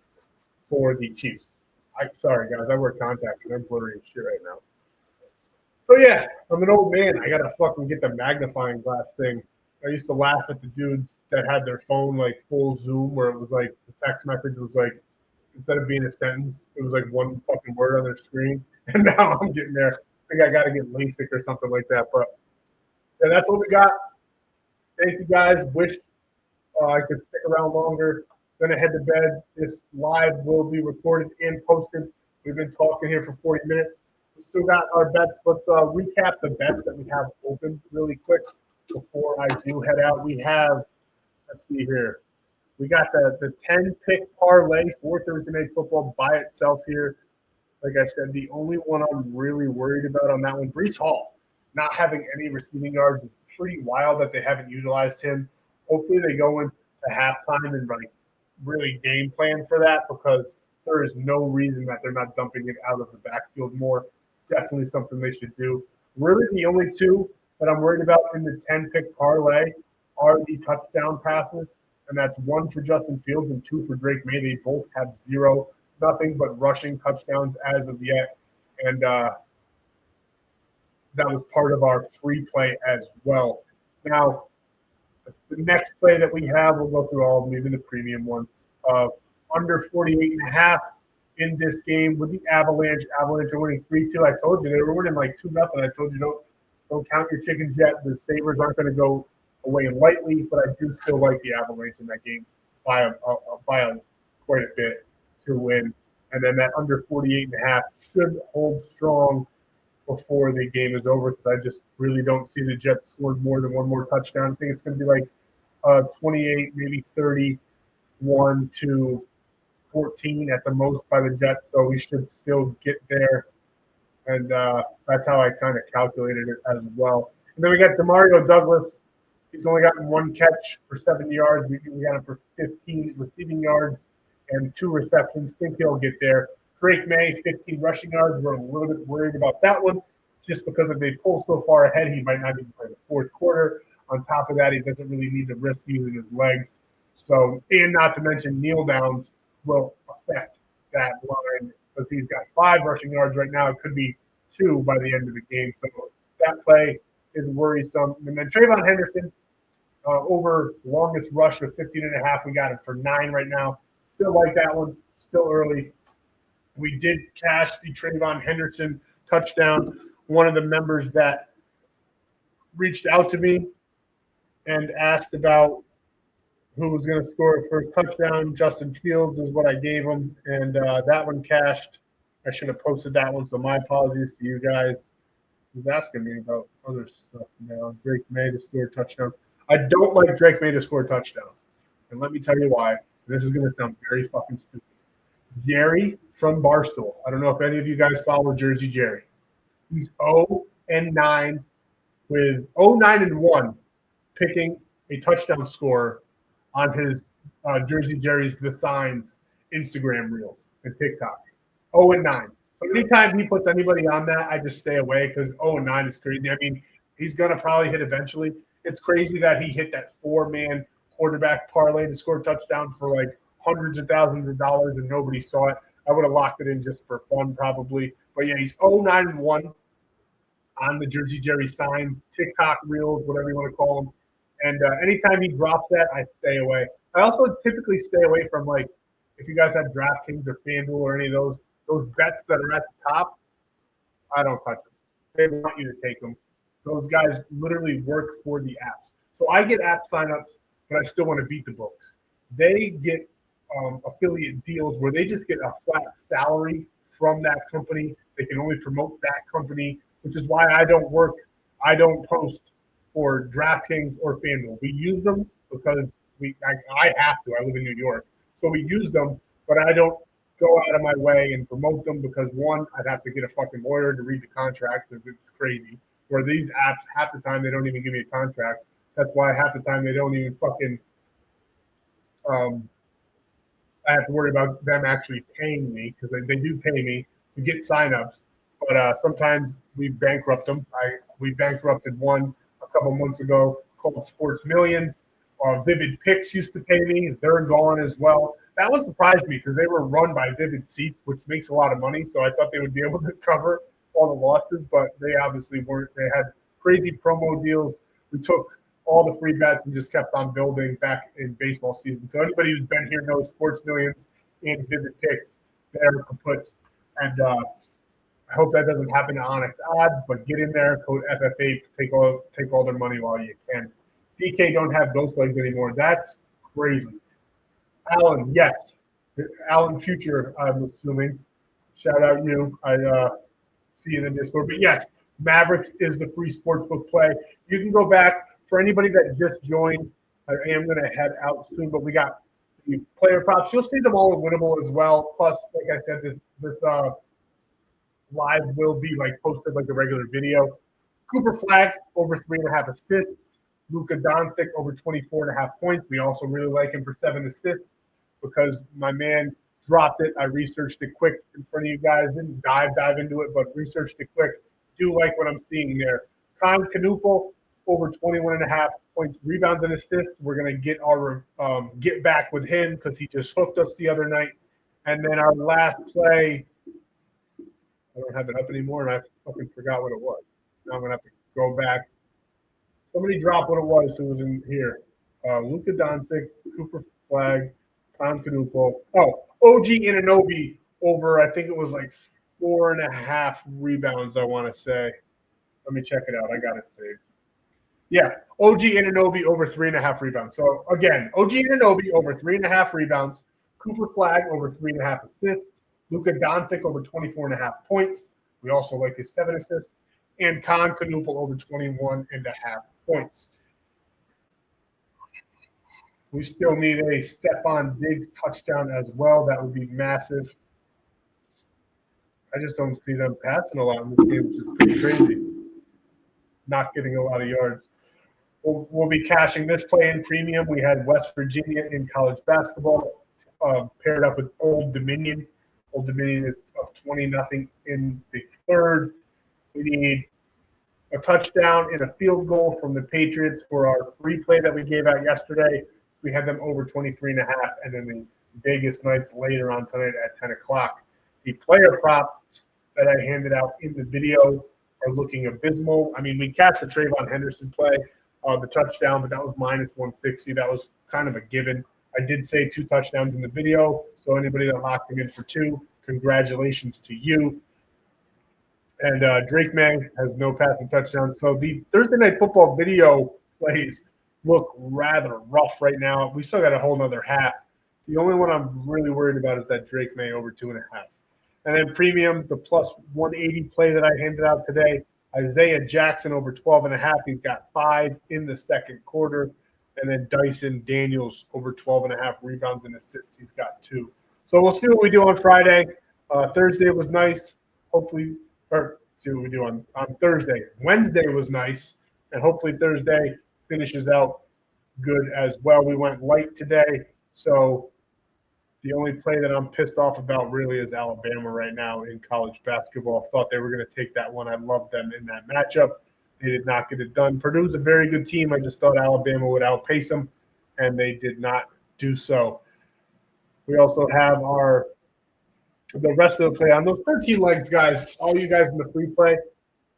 for the Chiefs. Sorry guys, I wear contacts and I'm blurry as shit right now. So yeah, I'm an old man. I gotta fucking get the magnifying glass thing. I used to laugh at the dudes that had their phone like full zoom, where it was like the text message was like, instead of being a sentence, it was like one fucking word on their screen. And now I'm getting there. I think I got to get LASIK or something like that. But yeah, that's what we got. Thank you guys. Wish I could stick around longer. Gonna head to bed. This live will be recorded and posted. We've been talking here for 40 minutes. still got our bets. Let's recap the bets that we have open really quick before I do head out. We have, let's see here. We got the 10 pick parlay for Thursday Night Football by itself here. Like I said, the only one I'm really worried about on that one, Breece Hall, not having any receiving yards is pretty wild that they haven't utilized him. Hopefully they go into halftime and like really game plan for that because there is no reason that they're not dumping it out of the backfield more. Definitely something they should do. Really, the only two that I'm worried about in the 10 pick parlay are the touchdown passes, and that's one for Justin Fields and two for Drake May. They both have nothing but rushing touchdowns as of yet. And that was part of our free play as well. Now, the next play that we have, we'll go through all of them, even the premium ones. Under 48.5 in this game with the Avalanche. Avalanche are winning 3-2. I told you they were winning like 2-0. I told you don't count your chickens yet. The Sabres aren't going to go away lightly, but I do still like the Avalanche in that game by quite a bit to win. And then that under 48.5 should hold strong before the game is over because I just really don't see the Jets scoring more than one more touchdown. I think it's going to be like 28, maybe 31 to 14 at the most by the Jets. So we should still get there. And that's how I kind of calculated it as well. And then we got Demario Douglas. He's only gotten one catch for 70 yards. We got him for 15 receiving yards and 2 receptions. Think he'll get there. Drake May, 15 rushing yards. We're a little bit worried about that one just because if they pull so far ahead, he might not even play the fourth quarter. On top of that, he doesn't really need to risk using his legs. So, and not to mention kneel downs will affect that line because he's got 5 rushing yards right now. It could be 2 by the end of the game. So that play is worrisome. And then Trayvon Henderson, over longest rush of 15.5. We got him for 9 right now. Still like that one. Still early. We did cash the Trayvon Henderson touchdown. One of the members that reached out to me and asked about who was going to score a first touchdown. Justin Fields is what I gave him, and that one cashed. I should have posted that one, so my apologies to you guys. He's asking me about other stuff now. Drake May to score a touchdown. I don't like Drake May to score a touchdown, and let me tell you why. This is going to sound very fucking stupid. Jerry from Barstool. I don't know if any of you guys follow Jersey Jerry. He's 0-9 with 0-9-1 picking a touchdown scorer on his Jersey Jerry's The Signs Instagram reels and TikToks. 0-9. So anytime he puts anybody on that, I just stay away because 0-9 is crazy. I mean, he's going to probably hit eventually. It's crazy that he hit that 4-man quarterback parlay to score a touchdown for like hundreds of thousands of dollars and nobody saw it. I would have locked it in just for fun probably. But yeah, he's 0-9-1 on the Jersey Jerry Signs, TikTok reels, whatever you want to call them. And anytime he drops that, I stay away. I also typically stay away from, like, if you guys have DraftKings or FanDuel or any of those bets that are at the top, I don't touch them. They want you to take them. Those guys literally work for the apps. So I get app signups, but I still want to beat the books. They get affiliate deals where they just get a flat salary from that company. They can only promote that company, which is why I don't post for DraftKings or FanDuel. We use them because I have to. I live in New York. So we use them, but I don't go out of my way and promote them because, one, I'd have to get a fucking lawyer to read the contract because it's crazy. Where these apps, half the time, they don't even give me a contract. That's why half the time they don't even fucking I have to worry about them actually paying me because they do pay me to get signups. But sometimes we bankrupt them. We bankrupted one a couple months ago called Sports Millions. Vivid Picks used to pay me. They're gone as well. That one surprised me because they were run by Vivid Seats, which makes a lot of money. So I thought they would be able to cover all the losses, but they obviously weren't. They had crazy promo deals. We took all the free bets and just kept on building back in baseball season. So anybody who's been here knows Sports Millions and Vivid Picks there kaput. And I hope that doesn't happen to Onyx Odds, but get in there, code FFA, take all their money while you can. DK don't have those legs anymore. That's crazy. Alan, yes. Alan Future, I'm assuming. Shout out you. I see in the Discord. But yes, Mavericks is the free sportsbook play. You can go back for anybody that just joined. I am going to head out soon, but we got the player props. You'll see them all winnable as well. Plus, like I said, this live will be like posted like a regular video. Cooper Flag over 3.5 assists. Luka Doncic over 24.5 points. We also really like him for 7 assists because my man dropped it. I researched it quick in front of you guys. Didn't dive into it, but researched it quick. Do like what I'm seeing there. Con Canuple over 21.5 points, rebounds, and assists. We're gonna get our get back with him because he just hooked us the other night. And then our last play, I don't have it up anymore, and I fucking forgot what it was. Now I'm gonna have to go back. Somebody dropped what it was who was in here. Luka Doncic, Cooper Flag, Tom Canupo. Oh, OG Anunoby over, I think it was like 4.5 rebounds, I want to say. Let me check it out. I got it saved. Yeah, OG Anunoby over 3.5 rebounds. So again, OG Anunoby over 3.5 rebounds. Cooper Flag over 3.5 assists. Luka Doncic over 24.5 points. We also like his 7 assists. And Con Canuple over 21.5 points. We still need a Stephon Diggs touchdown as well. That would be massive. I just don't see them passing a lot in this game, which is pretty crazy. Not getting a lot of yards. We'll be cashing this play in premium. We had West Virginia in college basketball paired up with Old Dominion. Old Dominion is up 20-0 in the third. We need a touchdown and a field goal from the Patriots for our free play that we gave out yesterday. We had them over 23.5, and then the Vegas Knights later on tonight at 10 o'clock. The player props that I handed out in the video are looking abysmal. I mean, we cashed the Trayvon Henderson play, the touchdown, but that was minus 160. That was kind of a given. I did say 2 touchdowns in the video, so anybody that locked him in for 2, congratulations to you. And Drake May has no passing touchdowns. So the Thursday Night Football video plays look rather rough right now. We still got a whole nother half. The only one I'm really worried about is that Drake May over 2.5. And then premium, the plus 180 play that I handed out today, Isaiah Jackson over 12.5. He's got 5 in the second quarter. And then Dyson Daniels over 12.5 rebounds and assists. He's got 2. So we'll see what we do on Friday. Thursday was nice. Hopefully, or see what we do on Thursday. Wednesday was nice. And hopefully Thursday finishes out good as well. We went light today. So the only play that I'm pissed off about really is Alabama right now in college basketball. Thought they were going to take that one. I loved them in that matchup. They did not get it done. Purdue's a very good team. I just thought Alabama would outpace them, and they did not do so. We also have the rest of the play on those 13 legs, guys. All you guys in the free play,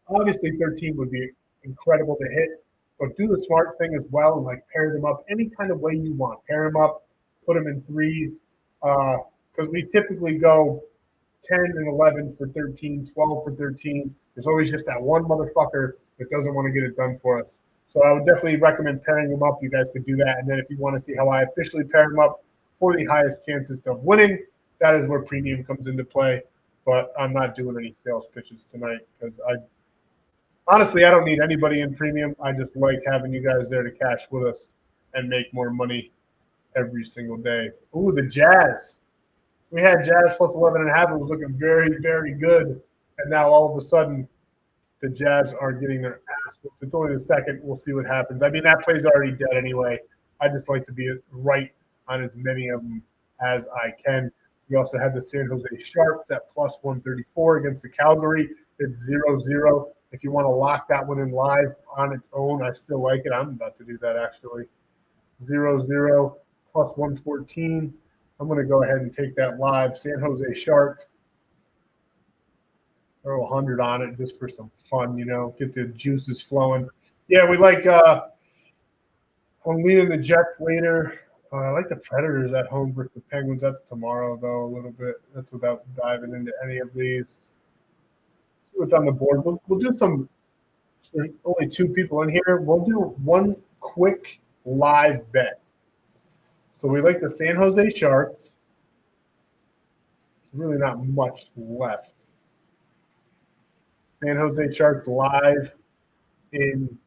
obviously 13 would be incredible to hit, but do the smart thing as well and like pair them up any kind of way you want. Pair them up, put them in threes, because we typically go 10 and 11 for 13, 12 for 13. There's always just that one motherfucker that doesn't want to get it done for us. So I would definitely recommend pairing them up. You guys could do that. And then if you want to see how I officially pair them up for the highest chances of winning, that is where premium comes into play. But I'm not doing any sales pitches tonight because honestly, I don't need anybody in premium. I just like having you guys there to cash with us and make more money every single day. Ooh, the Jazz. We had Jazz plus 11.5. It was looking very, very good. And now all of a sudden, the Jazz are getting their ass whooped. It's only the second. We'll see what happens. I mean, that play's already dead anyway. I just like to be right on as many of them as I can. We also had the San Jose Sharks at plus 134 against the Calgary. It's 0-0. If you want to lock that one in live on its own, I still like it. I'm about to do that, actually. 0-0 plus 114. I'm going to go ahead and take that live. San Jose Sharks. Throw 100 on it just for some fun, get the juices flowing. Yeah, we like I'm leading the Jets later. I like the Predators at home versus the Penguins. That's tomorrow, though, a little bit. That's without diving into any of these. See what's on the board. We'll do some – there's only 2 people in here. We'll do one quick live bet. So we like the San Jose Sharks. There's really not much left. San Jose Sharks live in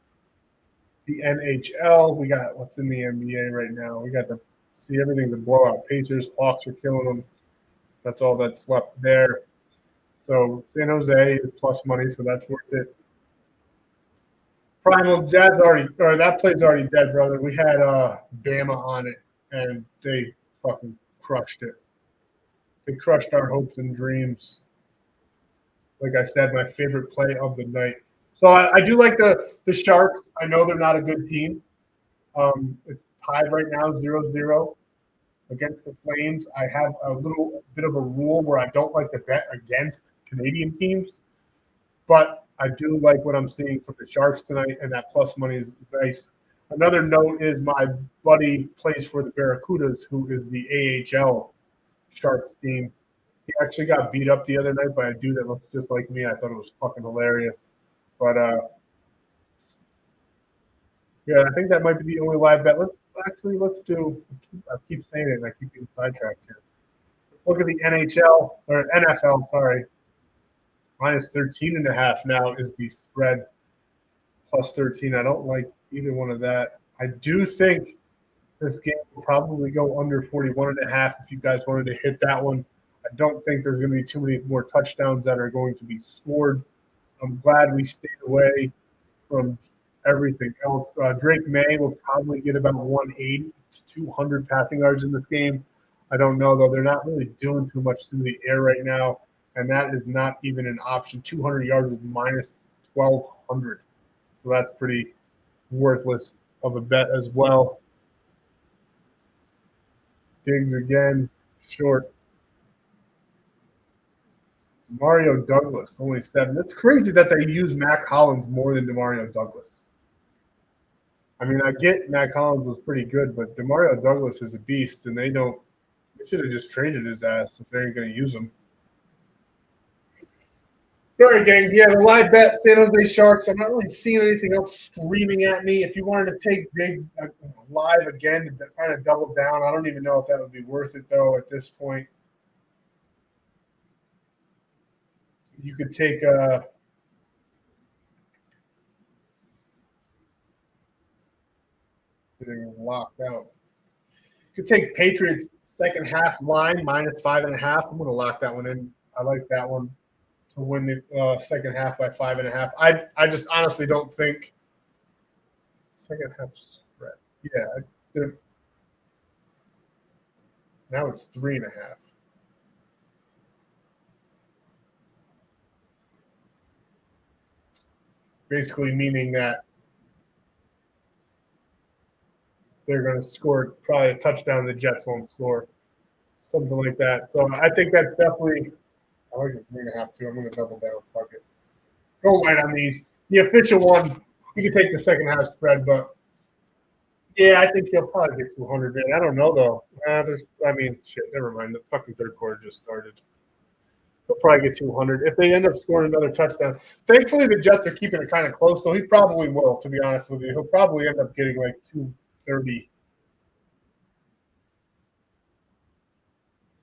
the NHL. We got what's in the NBA right now. We got to see everything. The blowout. Pacers, Hawks are killing them. That's all that's left there. So San Jose is plus money, so that's worth it. Primal Jazz already, or that play's already dead, brother. We had Bama on it, and they fucking crushed it. They crushed our hopes and dreams. Like I said, my favorite play of the night. So I do like the Sharks. I know they're not a good team. It's tied right now 0-0 against the Flames. I have a little bit of a rule where I don't like to bet against Canadian teams, but I do like what I'm seeing from the Sharks tonight, and that plus money is nice. Another note is my buddy plays for the Barracudas, who is the AHL Sharks team. He actually got beat up the other night by a dude that looks just like me. I thought it was fucking hilarious. But yeah, I think that might be the only live bet. Let's do. I keep saying it, and I keep getting sidetracked here. Let's look at the NHL or NFL. Sorry, minus 13.5 now is the spread. Plus 13. I don't like either one of that. I do think this game will probably go under 41.5 if you guys wanted to hit that one. I don't think there's going to be too many more touchdowns that are going to be scored. I'm glad we stayed away from everything else. Drake May will probably get about 180 to 200 passing yards in this game. I don't know, though. They're not really doing too much through the air right now, and that is not even an option. 200 yards is minus 1,200. So that's pretty worthless of a bet as well. Diggs again, short. Mario Douglas, only 7. It's crazy that they use Mac Hollins more than DeMario Douglas. I mean, I get Mac Hollins was pretty good, but DeMario Douglas is a beast, and they should have just traded his ass if they ain't going to use him. All right, gang. Yeah, the live bet, San Jose Sharks. I'm not really seeing anything else screaming at me. If you wanted to take Diggs live again to kind of double down, I don't even know if that would be worth it, though, at this point. You could take locked out. You could take Patriots second half line minus 5.5. I'm going to lock that one in. I like that one to win the second half by 5.5. I just honestly don't think second half spread. Yeah, now it's 3.5. Basically meaning that they're going to score probably a touchdown. The Jets won't score, something like that. So I think that's definitely. I like it 3.5 too. I'm going to double down. Fuck it. Go light on these. The official one, you can take the second half spread, but yeah, I think he'll probably get 200. Man. I don't know though. Shit. Never mind. The fucking third quarter just started. He'll probably get 200 if they end up scoring another touchdown. Thankfully, the Jets are keeping it kind of close, so he probably will. To be honest with you, he'll probably end up getting like 230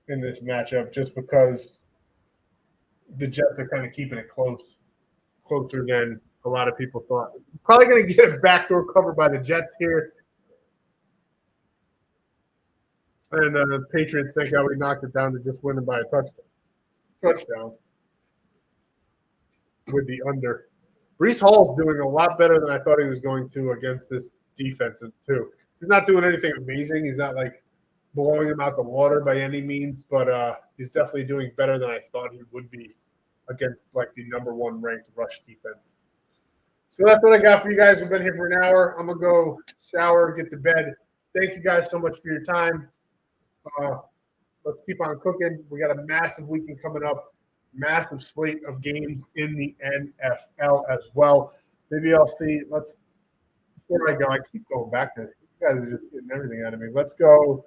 in this matchup, just because the Jets are kind of keeping it closer than a lot of people thought. Probably going to get a backdoor cover by the Jets here. And the Patriots think how we knocked it down to just winning by a touchdown with the under. Breece Hall's doing a lot better than I thought he was going to against this defense too. He's not doing anything amazing. He's not like blowing him out the water by any means, but he's definitely doing better than I thought he would be against like the number 1 ranked rush defense. So that's what I got for you guys. We've been here for an hour. I'm going to go shower, get to bed. Thank you guys so much for your time. Let's keep on cooking. We got a massive weekend coming up, massive slate of games in the NFL as well. Maybe I'll see. Before I go, I keep going back to it. You guys are just getting everything out of me. Let's go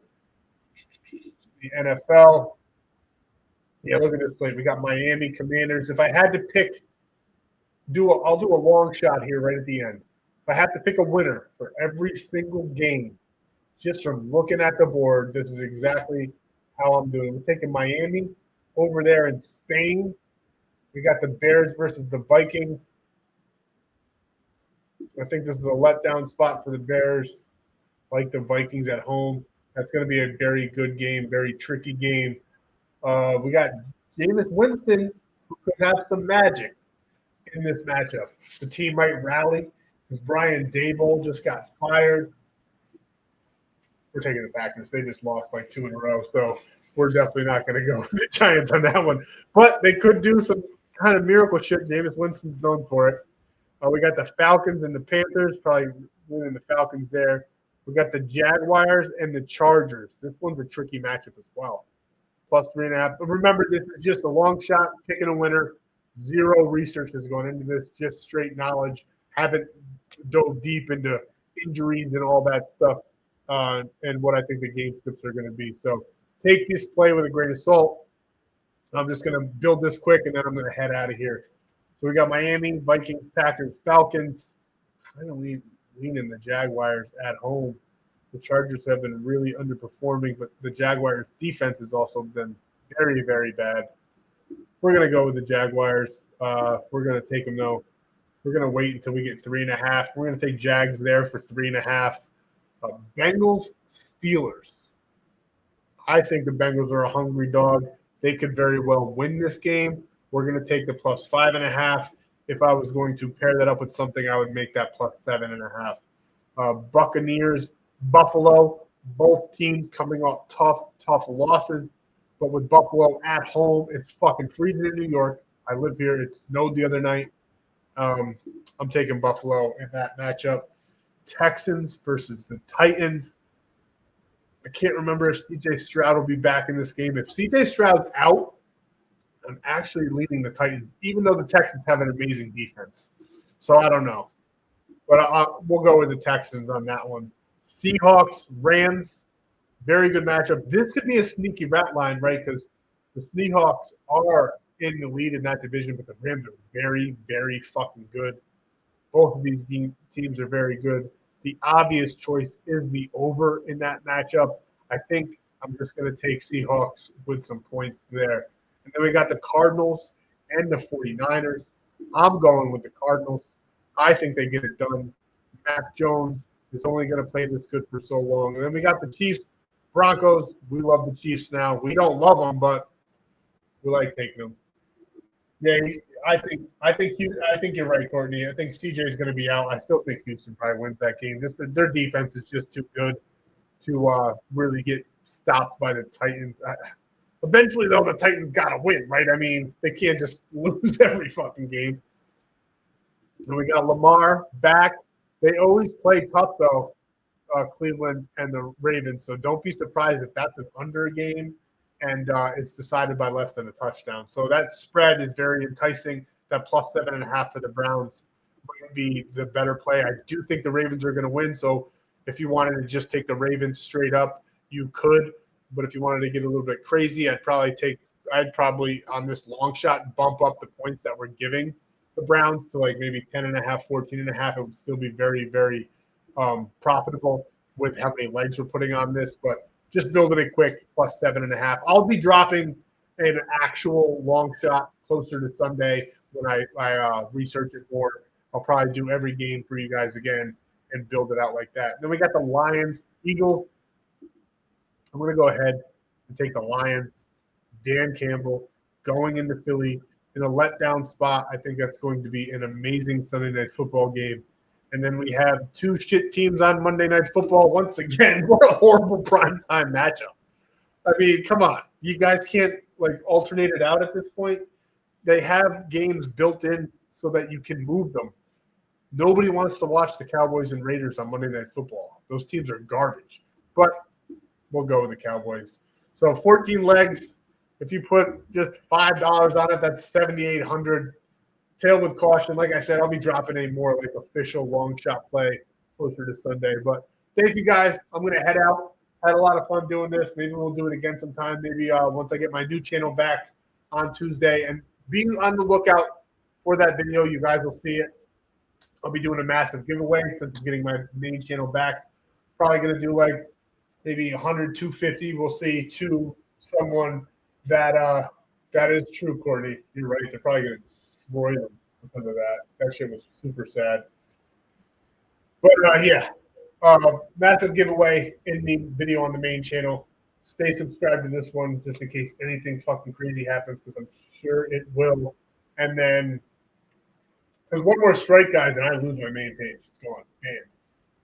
the NFL. Yeah, look at this slate. We got Miami Commanders. If I had to pick, I'll do a long shot here right at the end. If I have to pick a winner for every single game, just from looking at the board, this is exactly how I'm doing. We're taking Miami over there in Spain We got the Bears versus the Vikings. I think this is a letdown spot for the Bears, like the Vikings at home. That's going to be a very good game, very tricky game. We got Jameis Winston, who could have some magic in this matchup. The team might rally because Brian Daboll just got fired. We're taking the Packers. They just lost like 2 in a row, so we're definitely not going to go with the Giants on that one. But they could do some kind of miracle shit. Jameis Winston's known for it. We got the Falcons and the Panthers, probably winning the Falcons there. We got the Jaguars and the Chargers. This one's a tricky matchup as well. Plus 3.5. But remember, this is just a long shot, picking a winner. Zero research is going into this, just straight knowledge. Haven't dove deep into injuries and all that stuff and what I think the game scripts are going to be. So take this play with a grain of salt. I'm just going to build this quick, and then I'm going to head out of here. So we got Miami, Vikings, Packers, Falcons. Kind of leaning the Jaguars at home. The Chargers have been really underperforming, but the Jaguars' defense has also been very, very bad. We're going to go with the Jaguars. We're going to take them, though. We're going to wait until we get 3.5. We're going to take Jags there for 3.5. Bengals, Steelers. I think the Bengals are a hungry dog. They could very well win this game. We're going to take the plus 5.5. If I was going to pair that up with something, I would make that plus 7.5. Buccaneers, Buffalo, both teams coming off tough losses. But with Buffalo at home, it's fucking freezing in New York. I live here. It snowed the other night. I'm taking Buffalo in that matchup. Texans versus the Titans. I can't remember if C.J. Stroud will be back in this game. If C.J. Stroud's out, I'm actually leading the Titans, even though the Texans have an amazing defense. So I don't know. But we'll go with the Texans on that one. Seahawks, Rams, very good matchup. This could be a sneaky rat line, right? Because the Seahawks are in the lead in that division, but the Rams are very, very fucking good. Both of these teams are very good. The obvious choice is the over in that matchup. I think I'm just going to take Seahawks with some points there. And then we got the Cardinals and the 49ers. I'm going with the Cardinals. I think they get it done. Mac Jones is only going to play this good for so long. And then we got the Chiefs, Broncos. We love the Chiefs now. We don't love them, but we like taking them. Yeah, I think you're right, Courtney. I think CJ is going to be out. I still think Houston probably wins that game. Just their defense is just too good to really get stopped by the Titans. Eventually, though, the Titans got to win, right? I mean, they can't just lose every fucking game. And we got Lamar back. They always play tough, though, Cleveland and the Ravens. So don't be surprised if that's an under game and it's decided by less than a touchdown. So that spread is very enticing. That plus 7.5 for the Browns might be the better play. I do think the Ravens are going to win. So if you wanted to just take the Ravens straight up, you could. But if you wanted to get a little bit crazy, I'd probably on this long shot bump up the points that we're giving the Browns to like maybe 10.5, 14.5. It would still be very, very profitable with how many legs we're putting on this. But just building it quick, plus 7.5. I'll be dropping an actual long shot closer to Sunday when I research it more. I'll probably do every game for you guys again and build it out like that. Then we got the Lions, Eagles. I'm going to go ahead and take the Lions. Dan Campbell going into Philly in a letdown spot. I think that's going to be an amazing Sunday night football game. And then we have two shit teams on Monday Night Football once again. What a horrible primetime matchup. I mean, come on. You guys can't, like, alternate it out at this point. They have games built in so that you can move them. Nobody wants to watch the Cowboys and Raiders on Monday Night Football. Those teams are garbage. But we'll go with the Cowboys. So 14 legs. If you put just $5 on it, that's $7,800. Tail with caution. Like I said, I'll be dropping a more like official long shot play closer to Sunday. But thank you guys. I'm going to head out. Had a lot of fun doing this. Maybe we'll do it again sometime. Maybe once I get my new channel back on Tuesday. And being on the lookout for that video, you guys will see it. I'll be doing a massive giveaway since I'm getting my main channel back. Probably going to do like maybe 100, 250. We'll see, to someone that That is true, Courtney. You're right. They're probably going to destroy them because of that. That shit was super sad. But yeah, massive giveaway in the video on the main channel. Stay subscribed to this one just in case anything fucking crazy happens, because I'm sure it will. And then, because one more strike, guys, and I lose my main page. It's gone. Man.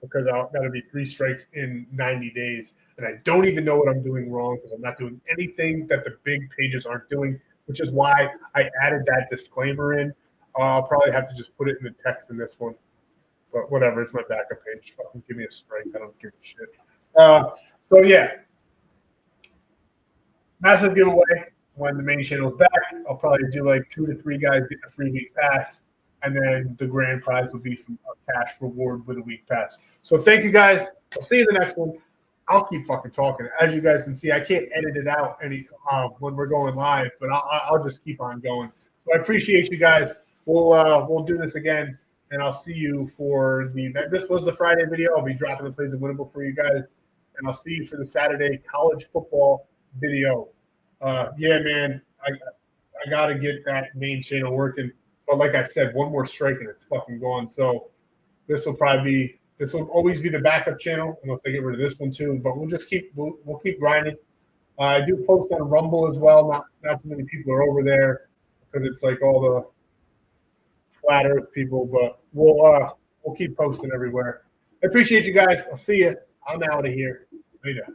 Because that'll be 3 strikes in 90 days. And I don't even know what I'm doing wrong because I'm not doing anything that the big pages aren't doing, which is why I added that disclaimer in. I'll probably have to just put it in the text in this one. But whatever, it's my backup page. Fucking give me a strike. I don't give a shit. So, yeah. Massive giveaway when the main channel is back. I'll probably do like 2 to 3 guys getting a free week pass. And then the grand prize will be some cash reward with a week pass. So thank you guys. I'll see you in the next one. I'll keep fucking talking. As you guys can see, I can't edit it out when we're going live, but I'll just keep on going. So I appreciate you guys. We'll do this again, and I'll see you for this was the Friday video. I'll be dropping the plays of winnable for you guys, and I'll see you for the Saturday college football video. Yeah, man, I got to get that main channel working. But like I said, one more strike and it's fucking gone. So this will always be the backup channel unless they get rid of this one too. But we'll keep grinding. I do post on Rumble as well. Not too many people are over there because it's like all the flat Earth people. But we'll keep posting everywhere. I appreciate you guys. I'll see you. I'm out of here. Later.